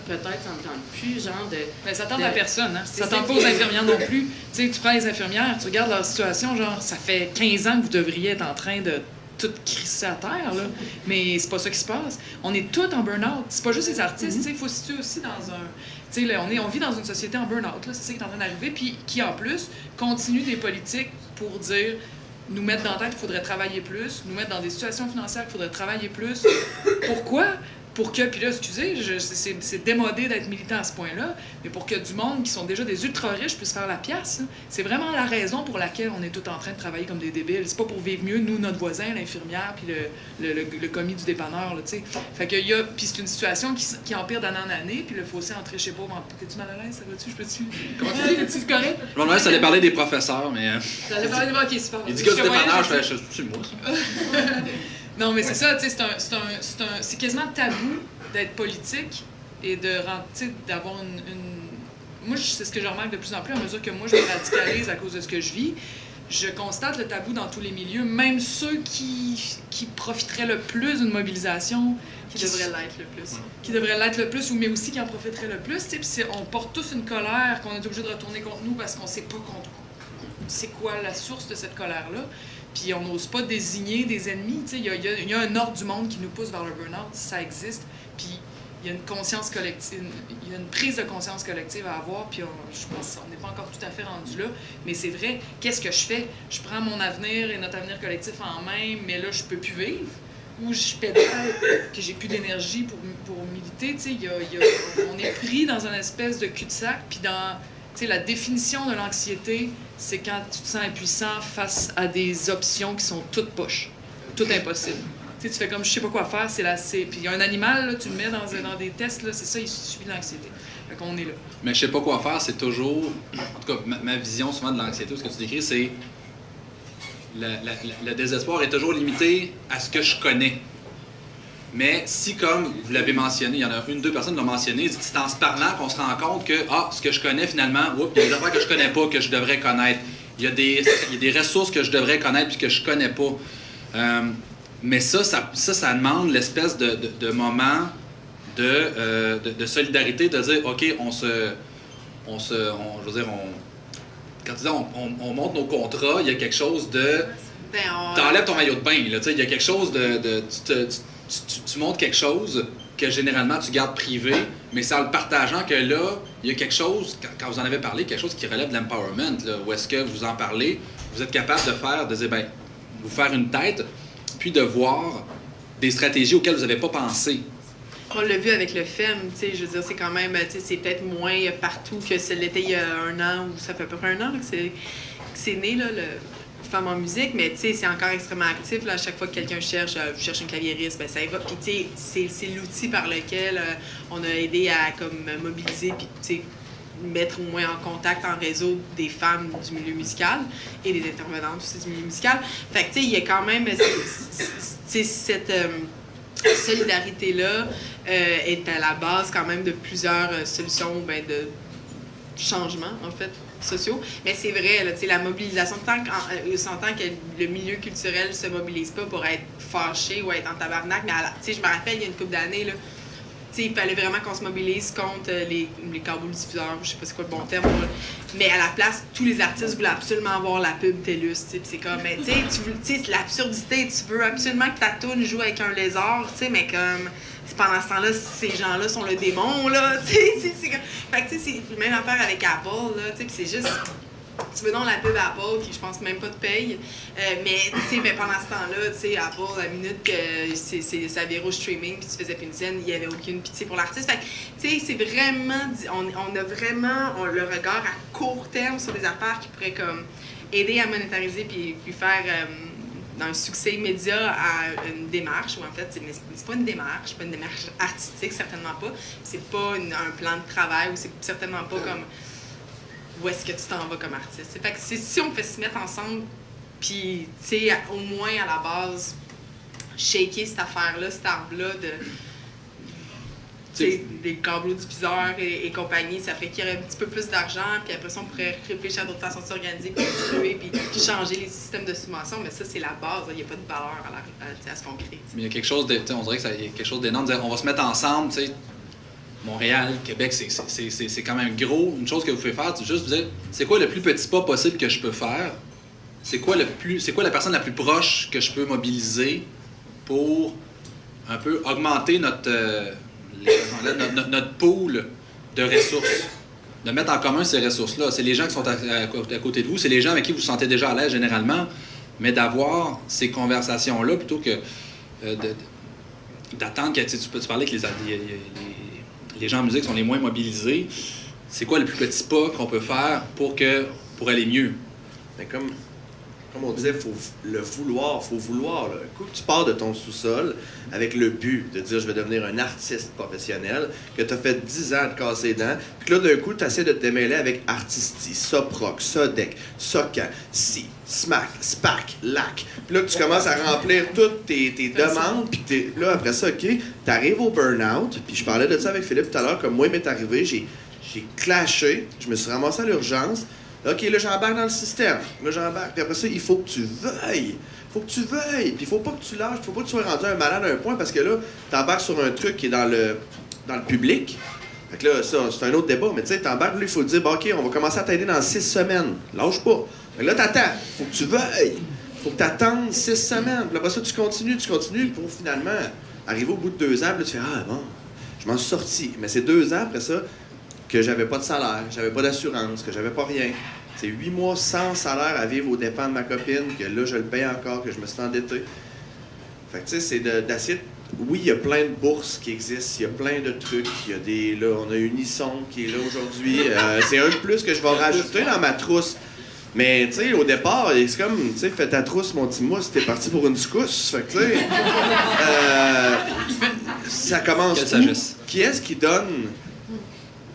peut-être ça me tente plus, genre, de... Ben, ça tente à personne, hein? Ça tente pas aux infirmières non plus. Tu sais, tu prends les infirmières, tu regardes leur situation, genre, ça fait 15 ans que vous devriez être en train de tout crisser à terre, là. Mais c'est pas ça qui se passe. On est tous en burn-out. C'est pas juste les artistes, tu sais, il faut se situer aussi dans un... Tu sais, on vit dans une société en burn-out, là, c'est ça qui est en train d'arriver, puis qui, en plus, continue des politiques pour dire... nous mettre dans la tête qu'il faudrait travailler plus, nous mettre dans des situations financières qu'il faudrait travailler plus. Pourquoi? Pour que, puis là, excusez, c'est démodé d'être militant à ce point-là, mais pour que du monde qui sont déjà des ultra-riches puissent faire la pièce. C'est vraiment la raison pour laquelle on est tous en train de travailler comme des débiles. C'est pas pour vivre mieux, nous, notre voisin, l'infirmière, puis le commis du dépanneur, là, tu sais. Fait que puis c'est une situation qui empire d'année en année, puis il faut aussi entrer chez pauvres. T'es-tu mal à l'aise, ça va-tu? Je peux-tu? Comment tu dis? T'es-tu correct? Je me demandais si ça allait parler des professeurs, mais... Ça allait parler des... Ok, super. Il dit que le dépanneur, c'est moi, ça. Non, mais c'est ça, tu sais, c'est quasiment tabou d'être politique et d'avoir une... Moi, c'est ce que je remarque de plus en plus à mesure que moi, je me radicalise à cause de ce que je vis. Je constate le tabou dans tous les milieux, même ceux qui profiteraient le plus d'une mobilisation. Qui devraient l'être le plus. Qui devraient l'être le plus, mais aussi qui en profiteraient le plus. Puis on porte tous une colère qu'on est obligé de retourner contre nous parce qu'on sait pas c'est quoi la source de cette colère-là. Puis on n'ose pas désigner des ennemis. Il y a un ordre du monde qui nous pousse vers le burn-out, ça existe. Puis il y a une conscience collective, il y a une prise de conscience collective à avoir. Puis je pense qu'on n'est pas encore tout à fait rendu là. Mais c'est vrai, qu'est-ce que je fais? Je prends mon avenir et notre avenir collectif en main, mais là, je peux plus vivre. Ou je pédale, que j'ai plus d'énergie pour militer. On est pris dans une espèce de cul-de-sac. Puis la définition de l'anxiété, c'est quand tu te sens impuissant face à des options qui sont toutes poches, toutes impossibles. Tu fais comme je sais pas quoi faire, puis il y a un animal, là, tu le mets dans des tests, là, c'est ça, il subit de l'anxiété. Fait qu'on est là. Mais je sais pas quoi faire, c'est toujours... En tout cas, ma vision souvent de l'anxiété, ce que tu décris, c'est... Le désespoir est toujours limité à ce que je connais. Mais si, comme vous l'avez mentionné, il y en a une, deux personnes qui l'ont mentionné, c'est en se parlant qu'on se rend compte que, ce que je connais finalement, il y a des affaires que je connais pas, que je devrais connaître. Il y a des ressources que je devrais connaître puis que je connais pas. Mais ça demande l'espèce de moment de solidarité, de dire, OK, quand tu dis on monte nos contrats, il y a quelque chose de... T'enlèves ton maillot de bain, là, il y a quelque chose tu montres quelque chose que généralement tu gardes privé, mais c'est en le partageant que là, il y a quelque chose, quand vous en avez parlé, quelque chose qui relève de l'empowerment, là, où est-ce que vous en parlez, vous êtes capable de dire, vous faire une tête, puis de voir des stratégies auxquelles vous n'avez pas pensé. On l'a vu avec le FEM, je veux dire, c'est quand même, c'est peut-être moins partout que ce l'était il y a 1 an, ou ça fait à peu près 1 an là, que c'est né, là, le Femmes en musique, mais c'est encore extrêmement actif. Là, à chaque fois que quelqu'un cherche une claviériste, ça évoque. Puis c'est l'outil par lequel on a aidé à mobiliser puis mettre au moins en contact, en réseau, des femmes du milieu musical et des intervenantes aussi du milieu musical. Fait que il y a quand même cette solidarité-là est à la base quand même de plusieurs solutions de changement, en fait, sociaux. Mais c'est vrai, là, la mobilisation, tant que le milieu culturel se mobilise pas pour être fâché ou être en tabarnak, mais je me rappelle, il y a une couple d'années, là, il fallait vraiment qu'on se mobilise contre les câbles diffuseurs, je sais pas c'est quoi le bon terme, mais à la place, tous les artistes voulaient absolument avoir la pub TELUS, c'est comme, mais c'est l'absurdité, tu veux absolument que ta toune joue avec un lézard, mais comme... Pendant ce temps-là, ces gens-là sont le démon, là, fait que c'est la même affaire avec Apple, là, puis c'est juste, tu veux donc la pub Apple, qui je pense même pas te paye, mais pendant ce temps-là, Apple, la minute que ça virait au streaming, puis tu faisais plus une scène, il n'y avait aucune pitié pour l'artiste, fait que, c'est vraiment, on a vraiment le regard à court terme sur des affaires qui pourraient, comme, aider à monétariser, puis faire... un succès immédiat à une démarche, ou en fait, c'est pas une démarche artistique, certainement pas. C'est pas un plan de travail, ou c'est certainement pas comme où est-ce que tu t'en vas comme artiste. Fait que si on fait se mettre ensemble, puis, au moins à la base, shaker cette affaire-là, cet arbre-là des câbles diffuseurs et compagnie, ça fait qu'il y aurait un petit peu plus d'argent, puis après ça, on pourrait réfléchir à d'autres façons de s'organiser, puis distribuer, puis changer les systèmes de subvention, mais ça, c'est la base, il n'y a pas de valeur à ce qu'on crée. Mais il y a quelque chose on dirait qu'il y a quelque chose d'énorme, on va se mettre ensemble, Montréal, Québec, c'est quand même gros. Une chose que vous pouvez faire, c'est juste vous dire, c'est quoi le plus petit pas possible que je peux faire? C'est quoi la personne la plus proche que je peux mobiliser pour un peu augmenter notre pool de ressources, de mettre en commun ces ressources-là. C'est les gens qui sont à côté de vous, c'est les gens avec qui vous vous sentez déjà à l'aise généralement, mais d'avoir ces conversations-là plutôt que d'attendre que tu parlais que les gens en musique sont les moins mobilisés. C'est quoi le plus petit pas qu'on peut faire pour aller mieux? Mais comme on disait, il faut vouloir. Là. Un coup que tu pars de ton sous-sol avec le but de dire je vais devenir un artiste professionnel, que tu as fait 10 ans de casser les dents, puis que là, d'un coup, tu essaies de te démêler avec Artisty, Soproc, Sodec, Socan, Si, Smack, Spac, Lac. Puis là, tu commences à remplir toutes tes demandes, puis là, après ça, OK, tu arrives au burn-out, puis je parlais de ça avec Philippe tout à l'heure, comme moi, il m'est arrivé, j'ai clashé, je me suis ramassé à l'urgence. OK, là, j'embarque dans le système. Là, j'embarque. Puis après ça, il faut que tu veuilles. Puis il faut pas que tu lâches. Il faut pas que tu sois rendu un malade à un point parce que là, t'embarques sur un truc qui est dans le public. Fait que là, ça, c'est un autre débat. Mais tu sais, t'embarques, là, il faut te dire, OK, on va commencer à t'aider dans 6 semaines. Lâche pas. Fait que là, t'attends. Faut que tu veuilles. Faut que t'attendes 6 semaines. Puis après ça, tu continues pour finalement arriver au bout de 2 ans. Puis là, tu fais, ah bon, je m'en suis sorti. Mais c'est 2 ans après ça que j'avais pas de salaire, j'avais pas d'assurance, que j'avais pas rien. C'est 8 mois sans salaire à vivre aux dépens de ma copine, que là, je le paye encore, que je me suis endetté. Fait que, tu sais, c'est d'essayer... Oui, il y a plein de bourses qui existent, il y a plein de trucs. Il y a là, on a Unisson qui est là aujourd'hui. C'est un de plus que je vais rajouter dans ma trousse. Mais, tu sais, au départ, c'est comme, tu sais, fais ta trousse, mon petit mousse, t'es parti pour une secousse. Fait que, tu sais... ça commence où? Qui est-ce qui donne...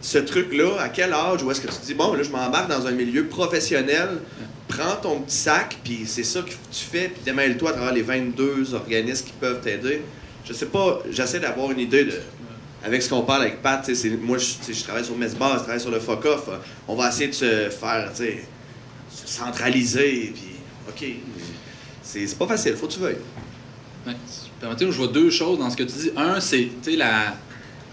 ce truc-là, à quel âge, où est-ce que tu te dis, bon, là, je m'embarque dans un milieu professionnel, prends ton petit sac, puis c'est ça que tu fais, puis démêle-toi à travers les 22 organismes qui peuvent t'aider. Je sais pas, j'essaie d'avoir une idée de... Avec ce qu'on parle avec Pat, moi, je travaille sur Mesbah, je travaille sur le FOCOF. On va essayer de se faire, se centraliser, puis OK, c'est pas facile, faut que tu veuilles. Ouais. Permettez-moi, je vois deux choses dans ce que tu dis. Un, c'est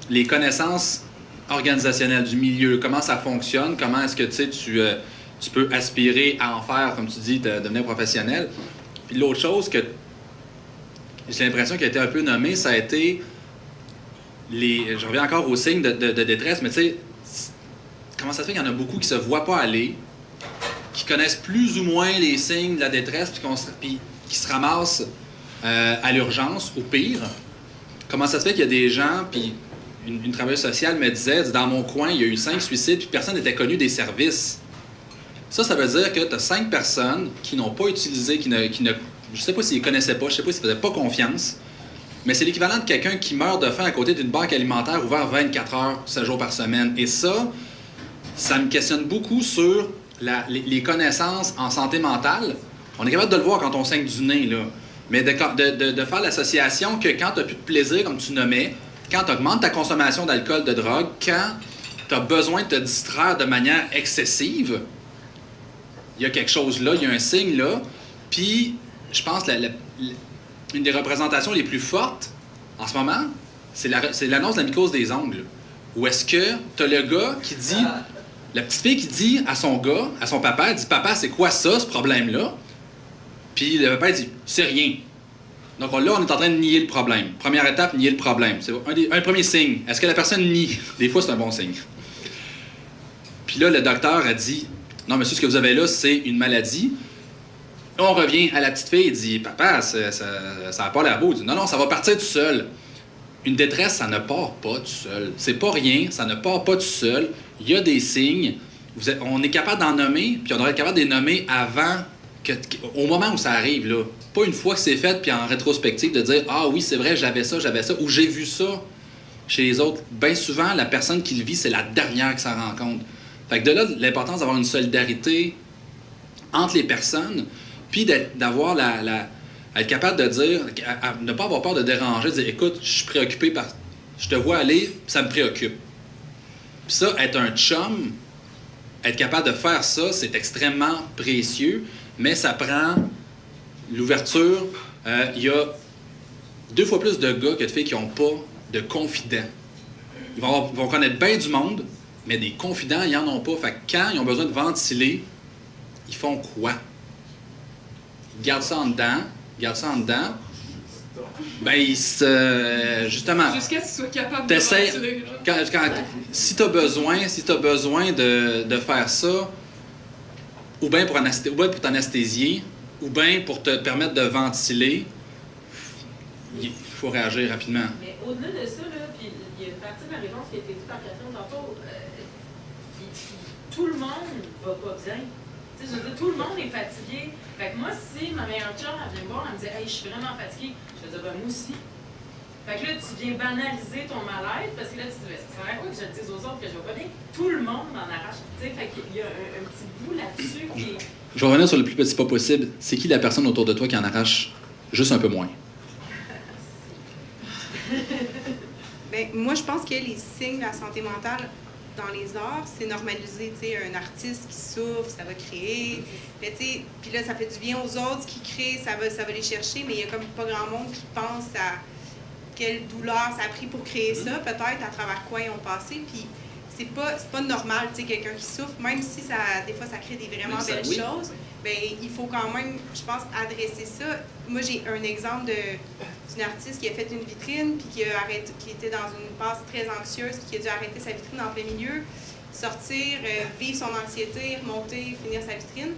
les connaissances organisationnelles du milieu, comment ça fonctionne, comment est-ce que tu peux aspirer à en faire, comme tu dis, de devenir professionnel. Puis l'autre chose que j'ai l'impression qui a été un peu nommée, ça a été je reviens encore aux signes de détresse, mais tu sais, comment ça se fait qu'il y en a beaucoup qui se voient pas aller, qui connaissent plus ou moins les signes de la détresse, puis qui se ramassent à l'urgence, au pire. Comment ça se fait qu'il y a des gens, puis une travailleuse sociale me disait, dans mon coin, il y a eu 5 suicides, puis personne n'était connu des services. Ça veut dire que tu as 5 personnes qui n'ont pas utilisé, je ne sais pas s'ils ne connaissaient pas, je ne sais pas s'ils ne faisaient pas confiance, mais c'est l'équivalent de quelqu'un qui meurt de faim à côté d'une banque alimentaire ouverte 24 heures, 7 jours par semaine. Et ça me questionne beaucoup sur les connaissances en santé mentale. On est capable de le voir quand on saigne du nez, là. Mais de faire l'association que quand tu n'as plus de plaisir, comme tu nommais, quand tu augmentes ta consommation d'alcool, de drogue, quand tu as besoin de te distraire de manière excessive, il y a quelque chose là, il y a un signe là. Puis, je pense que une des représentations les plus fortes en ce moment, c'est l'annonce de la mycose des ongles. Où est-ce que tu as le gars qui dit, la petite fille qui dit à son gars, à son papa, elle dit, papa, c'est quoi ça, ce problème-là? Puis le papa dit, c'est rien. Donc là, on est en train de nier le problème. Première étape, nier le problème. C'est un premier signe. Est-ce que la personne nie? Des fois, c'est un bon signe. Puis là, le docteur a dit, non, monsieur, ce que vous avez là, c'est une maladie. On revient à la petite fille et dit, papa, ça n'a pas l'air beau. Il dit, non, ça va partir tout seul. Une détresse, ça ne part pas tout seul. C'est pas rien, ça ne part pas tout seul. Il y a des signes. On est capable d'en nommer, puis on devrait être capable de les nommer avant, au moment où ça arrive, là. Pas une fois que c'est fait, puis en rétrospective, de dire, ah oui, c'est vrai, j'avais ça, ou j'ai vu ça chez les autres. Bien souvent, la personne qui le vit, c'est la dernière qui s'en rend compte. Fait que de là, l'importance d'avoir une solidarité entre les personnes, puis d'avoir être capable de dire, ne pas avoir peur de déranger, de dire, écoute, je suis préoccupé par... Je te vois aller, ça me préoccupe. Puis ça, être un chum, être capable de faire ça, c'est extrêmement précieux, mais ça prend l'ouverture. Il y a 2 fois plus de gars que de filles qui n'ont pas de confidents. Ils vont connaître bien du monde, mais des confidents, ils n'en ont pas. Fait que quand ils ont besoin de ventiler, ils font quoi? Ils gardent ça en dedans. Ben, justement... Jusqu'à ce que tu sois capable de ventiler. Si tu as besoin de faire ça, ou bien pour t'anesthésier, ou bien pour te permettre de ventiler, il faut réagir rapidement. Mais au-delà de ça, là, puis il y a une partie de la réponse qui a été dite par Catherine tantôt. Tout le monde va pas bien. Je veux dire, tout le monde est fatigué. Fait que moi, si ma meilleure chum, elle vient me voir, elle me dit « Hey, je suis vraiment fatiguée », je vais dire « Ben, moi aussi ». Fait que là, tu viens banaliser ton mal-être, parce que là, tu te dis « Ça sert à quoi que je le dise aux autres que je vais pas bien? » Tout le monde en arrache. Fait qu'il y a un petit bout là-dessus qui est... Je vais revenir sur le plus petit pas possible. C'est qui la personne autour de toi qui en arrache juste un peu moins? Bien, moi, je pense que les signes de la santé mentale dans les arts, c'est normaliser, tu sais, un artiste qui souffre, ça va créer, mais tu sais, puis là, ça fait du bien aux autres qui créent, ça va les chercher, mais il y a comme pas grand monde qui pense à quelle douleur ça a pris pour créer ça, peut-être, à travers quoi ils ont passé, puis c'est pas normal, tu sais, quelqu'un qui souffre, même si des fois, ça crée des vraiment belles choses, bien, il faut quand même, je pense, adresser ça. Moi, j'ai un exemple d'une artiste qui a fait une vitrine, puis qui était dans une passe très anxieuse, qui a dû arrêter sa vitrine en plein milieu, sortir, vivre son anxiété, remonter, finir sa vitrine.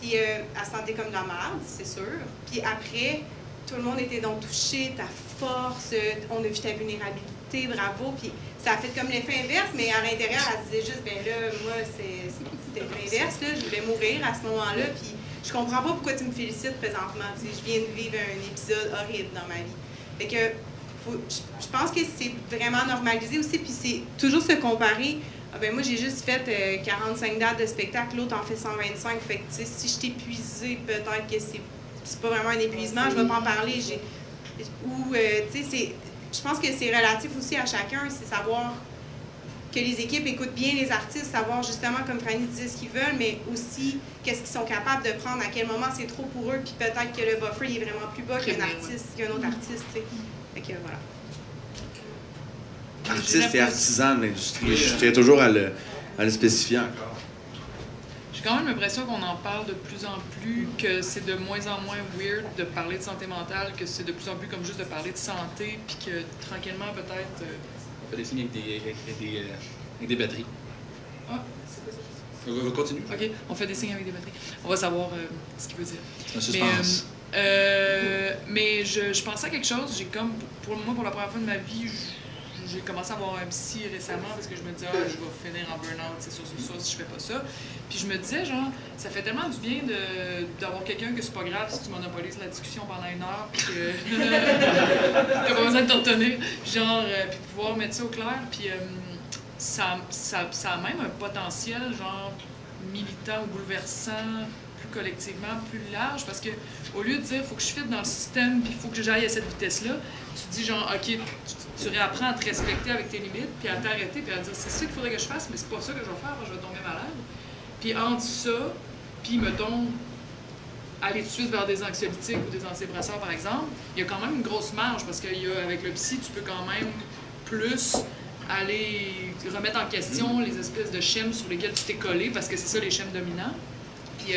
Puis elle se sentait comme de la merde, c'est sûr. Puis après, tout le monde était donc touché, ta force, on a vu ta vulnérabilité, bravo. Puis ça a fait comme l'effet inverse, mais à l'intérieur, elle se disait juste, ben là, moi, c'était l'inverse, là, je voulais mourir à ce moment-là, puis je comprends pas pourquoi tu me félicites présentement, tu sais, je viens de vivre un épisode horrible dans ma vie. Fait que, je pense que c'est vraiment normalisé aussi, puis c'est toujours se comparer Ah ben moi, j'ai juste fait 45 dates de spectacle, l'autre en fait 125. Fait que, tu sais, si je t'ai épuisé, peut-être que c'est pas vraiment un épuisement, je vais pas en parler. Tu sais, je pense que c'est relatif aussi à chacun, c'est savoir que les équipes écoutent bien les artistes, savoir justement, comme Franny disait, ce qu'ils veulent, mais aussi qu'est-ce qu'ils sont capables de prendre, à quel moment c'est trop pour eux, puis peut-être que le buffer il est vraiment plus bas qu'un autre artiste, tu sais. Fait que voilà. Artiste et artisan de l'industrie. Je tiens toujours à le spécifier encore. J'ai quand même l'impression qu'on en parle de plus en plus, que c'est de moins en moins weird de parler de santé mentale, que c'est de plus en plus comme juste de parler de santé, puis que tranquillement peut-être... On fait des signes avec des batteries. Ah, on va continuer. OK, on fait des signes avec des batteries. On va savoir ce qu'il veut dire. C'est un suspense. Mais je pensais à quelque chose. J'ai comme, pour la première fois de ma vie, j'ai commencé à avoir un psy récemment parce que je me disais, je vais finir en burn-out, c'est sûr, si je fais pas ça. Puis je me disais, genre, ça fait tellement du bien d'avoir quelqu'un que c'est pas grave si tu monopolises la discussion pendant 1 heure, puis que t'as pas besoin de t'en retenir. Genre, puis de pouvoir mettre ça au clair. Puis ça a même un potentiel, genre, militant ou bouleversant, plus collectivement, plus large, parce que au lieu de dire, il faut que je fitte dans le système, puis il faut que j'aille à cette vitesse-là, tu te dis, genre, OK, tu réapprends à te respecter avec tes limites, puis à t'arrêter, puis à dire, c'est ça qu'il faudrait que je fasse, mais c'est pas ça que je vais faire, je vais tomber malade. Puis entre ça, puis mettons, aller tout de suite vers des anxiolytiques ou des antidépresseurs, par exemple, il y a quand même une grosse marge, parce qu'avec le psy, tu peux quand même plus aller remettre en question les espèces de schèmes sur lesquels tu t'es collé, parce que c'est ça les schèmes dominants. Puis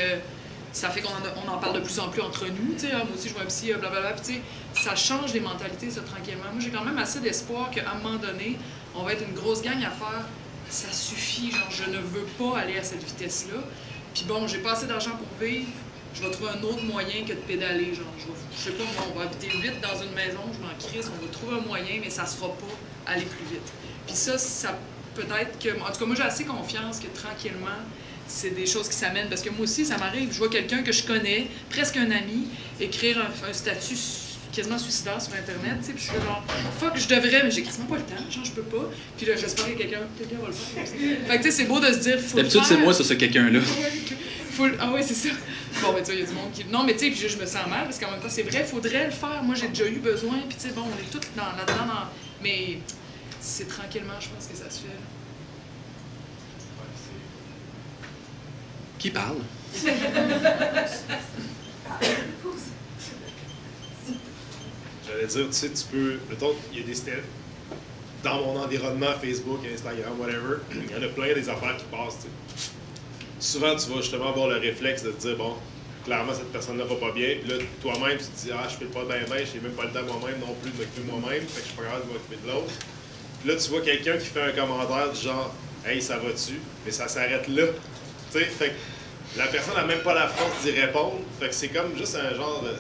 ça fait qu'on en parle de plus en plus entre nous, tu sais, moi aussi je vois un psy, blablabla, puis tu sais, ça change les mentalités, ça, tranquillement. Moi, j'ai quand même assez d'espoir qu'à un moment donné, on va être une grosse gang à faire « ça suffit, genre, je ne veux pas aller à cette vitesse-là, puis bon, j'ai pas assez d'argent pour vivre, je vais trouver un autre moyen que de pédaler, genre, je sais pas, on va habiter vite dans une maison, je m'en crisse, on va trouver un moyen, mais ça sera pas aller plus vite. » Puis ça peut-être que... En tout cas, moi, j'ai assez confiance que tranquillement, c'est des choses qui s'amènent. Parce que moi aussi, ça m'arrive. Je vois quelqu'un que je connais, presque un ami, écrire un statut quasiment suicidaire sur Internet. Puis je suis genre, fuck, je devrais, mais j'ai quasiment pas le temps. Genre, je peux pas. Puis là, j'espère que quelqu'un va le faire. Fait que tu sais, c'est beau de se dire, faut. D'habitude, c'est moi, ce quelqu'un-là. Ah ouais, c'est ça. Bon, mais tu vois, il y a du monde qui. Non, mais tu sais, je me sens mal parce qu'en même temps, c'est vrai, faudrait le faire. Moi, j'ai déjà eu besoin. Puis tu sais, bon, on est tous là-dedans. Mais c'est tranquillement, je pense que ça se fait. Qui parle? J'allais dire, tu sais, tu peux. Mettons, il y a des steps. Dans mon environnement, Facebook, Instagram, whatever, il y en a plein des affaires qui passent, tu sais. Souvent, tu vas justement avoir le réflexe de te dire, bon, clairement, cette personne-là va pas bien. Puis là, toi-même, tu te dis, je fais pas bien, j'ai même pas le temps moi-même non plus de m'occuper de moi-même, fait que je suis pas capable de m'occuper de l'autre. Puis là, tu vois quelqu'un qui fait un commentaire du genre, hey, ça va-tu? Mais ça s'arrête là. Tu sais, fait que la personne n'a même pas la force d'y répondre. Fait que c'est comme juste un genre de.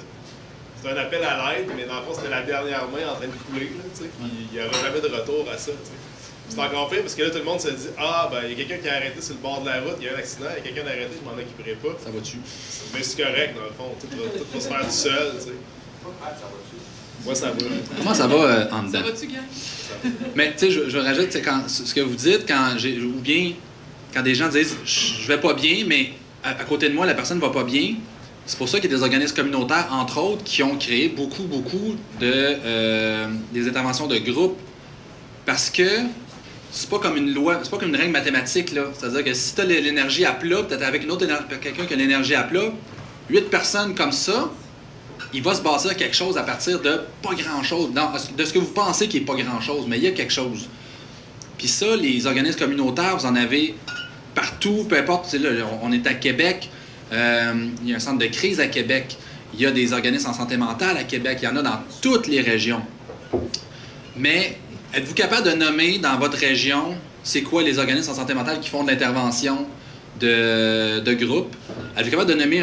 C'est un appel à l'aide, mais dans le fond, c'était la dernière main en train de couler, là, tu sais. Puis il n'y aura jamais de retour à ça, tu sais. C'est encore pire parce que là, tout le monde se dit, il y a quelqu'un qui a arrêté sur le bord de la route, il y a un accident, il y a quelqu'un qui a arrêté, je m'en occuperai pas. Ça va-tu? Mais c'est correct, dans le fond. Tu vas se faire tout seul, tu sais. Moi, ça va. Comment ça va en dedans? Ça va-tu, gars? Mais tu sais, je rajoute, ce que vous dites, ou bien quand des gens disent je vais pas bien, mais à côté de moi, la personne va pas bien, c'est pour ça qu'il y a des organismes communautaires, entre autres, qui ont créé beaucoup des interventions de groupe. Parce que c'est pas comme une loi, c'est pas comme une règle mathématique, là. C'est-à-dire que si tu as l'énergie à plat, peut-être avec une autre quelqu'un qui a l'énergie à plat, 8 personnes comme ça, il va se bâtir quelque chose à partir de pas grand-chose, de ce que vous pensez qui est pas grand-chose, mais il y a quelque chose. Puis ça, les organismes communautaires, vous en avez partout, peu importe, là, on est à Québec, il y a un centre de crise à Québec, il y a des organismes en santé mentale à Québec, il y en a dans toutes les régions. Mais êtes-vous capable de nommer dans votre région, c'est quoi les organismes en santé mentale qui font de l'intervention de groupe? Êtes-vous capable de nommer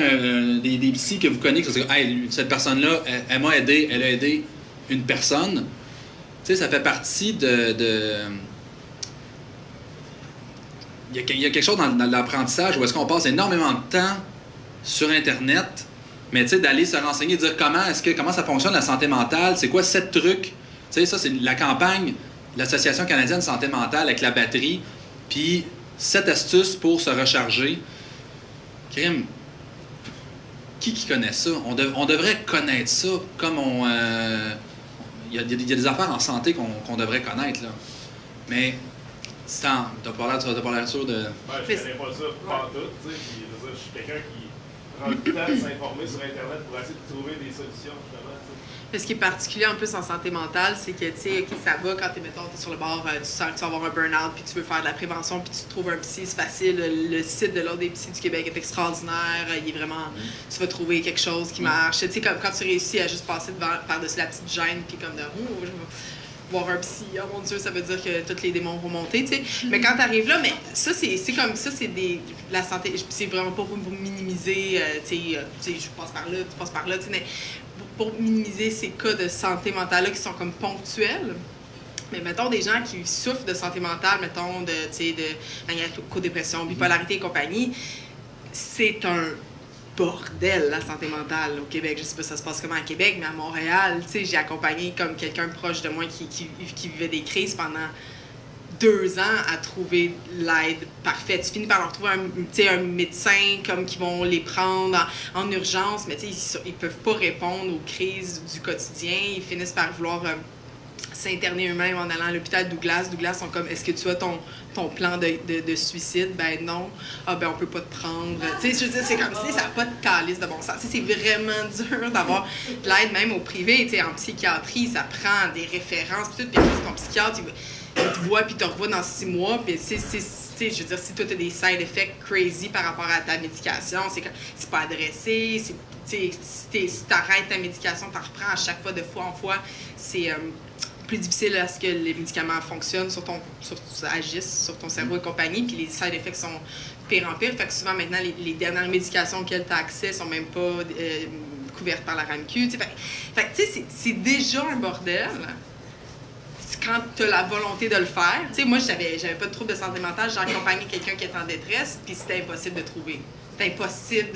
des psys que vous connaissez, que hey, cette personne-là, elle m'a aidé, elle a aidé une personne? Tu sais, ça fait partie il y a quelque chose dans l'apprentissage où est-ce qu'on passe énormément de temps sur Internet, mais tu sais, d'aller se renseigner, de dire comment ça fonctionne la santé mentale, c'est quoi 7 trucs. Tu sais, ça, c'est la campagne de l'Association canadienne de santé mentale avec la batterie. Puis, 7 astuces pour se recharger. Crime, qui connaît ça? On devrait connaître ça comme on... Il y a des affaires en santé qu'on devrait connaître, là. Mais, tu as pas l'air sûr de... Je connais pas ça pantoute, tu sais, puis je suis quelqu'un qui prend le temps de s'informer sur Internet pour essayer de trouver des solutions, justement, tu sais. Mais ce qui est particulier en plus en santé mentale, c'est que, tu sais, OK, ça va quand t'es sur le bord, tu sens que tu vas avoir un burn-out, puis tu veux faire de la prévention, puis tu trouves un psy, c'est facile. Le site de l'Ordre des psys du Québec est extraordinaire. Il est vraiment... Tu vas trouver quelque chose qui marche. Tu sais, comme quand tu réussis à juste passer par-dessus la petite gêne, puis comme de... Oh, je vais voir un psy, oh mon Dieu, ça veut dire que tous les démons vont monter, tu sais. Mais quand t'arrives là, mais ça, c'est comme ça, c'est la santé... C'est vraiment pas pour minimiser, tu sais, je passe par là, tu passes par là, tu sais, mais... Pour minimiser ces cas de santé mentale-là qui sont comme ponctuels. Mais mettons des gens qui souffrent de santé mentale, mettons de co-dépression, bipolarité et compagnie, c'est un bordel la santé mentale au Québec. Je sais pas si ça se passe comment à Québec, mais à Montréal, tu sais, j'ai accompagné comme quelqu'un proche de moi qui vivait des crises pendant 2 ans à trouver l'aide parfaite. Tu finis par leur trouver un médecin comme qui vont les prendre en urgence, mais ils peuvent pas répondre aux crises du quotidien. Ils finissent par vouloir s'interner eux-mêmes en allant à l'hôpital Douglas. Douglas sont comme, est-ce que tu as ton plan de suicide? Ben non. Ah ben on peut pas te prendre. Tu sais, je veux dire, c'est comme si ça n'a pas de calice de bon sens. C'est vraiment dur d'avoir de l'aide même au privé. Tu sais, en psychiatrie, ça prend des références. Puis ton psychiatre, il te voit puis te revoit dans 6 mois, puis je veux dire, si toi t'as des side effects crazy par rapport à ta médication, c'est pas adressé, si t'arrêtes ta médication, t'en reprends à chaque fois de fois en fois, c'est plus difficile à ce que les médicaments fonctionnent, agissent sur ton cerveau et compagnie, puis les side effects sont pire en pire, fait que souvent maintenant les dernières médications auxquelles t'as accès sont même pas couvertes par la RAMQ, fait que tu sais, c'est déjà un bordel. Quand tu as la volonté de le faire. Tu sais, moi, j'avais pas de trouble de santé mentale. J'ai accompagné quelqu'un qui est en détresse, puis c'était impossible de trouver. C'était impossible.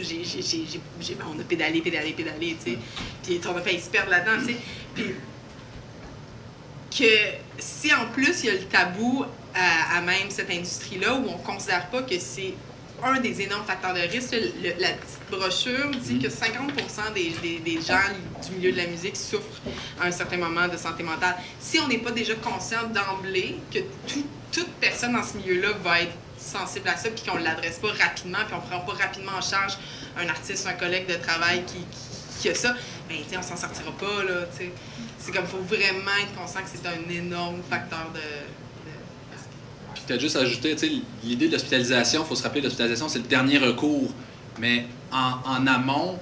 On a pédalé, tu sais. Puis on a fait se perdre là-dedans, tu sais. Puis que si en plus, il y a le tabou à même cette industrie-là, où on ne considère pas que c'est un des énormes facteurs de risque. La petite brochure dit que 50% des gens du milieu de la musique souffrent à un certain moment de santé mentale. Si on n'est pas déjà conscient d'emblée que toute personne dans ce milieu-là va être sensible à ça, puis qu'on ne l'adresse pas rapidement, puis on ne prend pas rapidement en charge un artiste, un collègue de travail qui a ça, bien, tu sais, on s'en sortira pas, là, tu sais. C'est comme, il faut vraiment être conscient que c'est un énorme facteur de... Puis peut-être juste ajouter, tu sais, l'idée de l'hospitalisation, il faut se rappeler, l'hospitalisation, c'est le dernier recours. Mais en amont,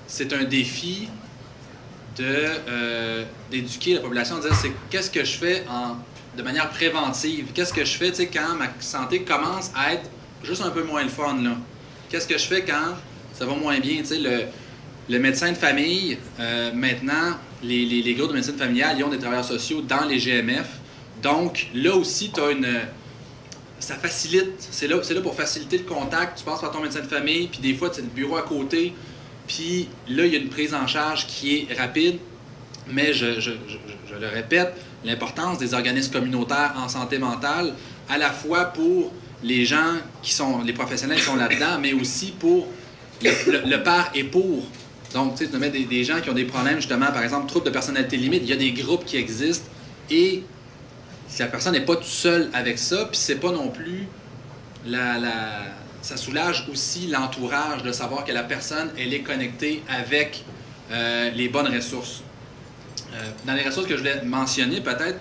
c'est un défi d'éduquer la population, de dire, c'est qu'est-ce que je fais de manière préventive? Qu'est-ce que je fais, tu sais, quand ma santé commence à être juste un peu moins le fun, là? Qu'est-ce que je fais quand ça va moins bien? Tu sais, le médecin de famille, maintenant, les groupes de médecine familiale, ils ont des travailleurs sociaux dans les GMF. Donc, là aussi, tu as ça facilite. C'est là pour faciliter le contact. Tu passes par ton médecin de famille, puis des fois, tu as le bureau à côté. Puis là, il y a une prise en charge qui est rapide. Mais je le répète, l'importance des organismes communautaires en santé mentale, à la fois pour les gens les professionnels qui sont là-dedans, mais aussi pour le par et pour. Donc, tu sais, tu mets des gens qui ont des problèmes, justement, par exemple, troubles de personnalité limite, il y a des groupes qui existent et si la personne n'est pas toute seule avec ça, puis c'est pas non plus ça soulage aussi l'entourage de savoir que la personne, elle est connectée avec les bonnes ressources. Dans les ressources que je voulais mentionner, peut-être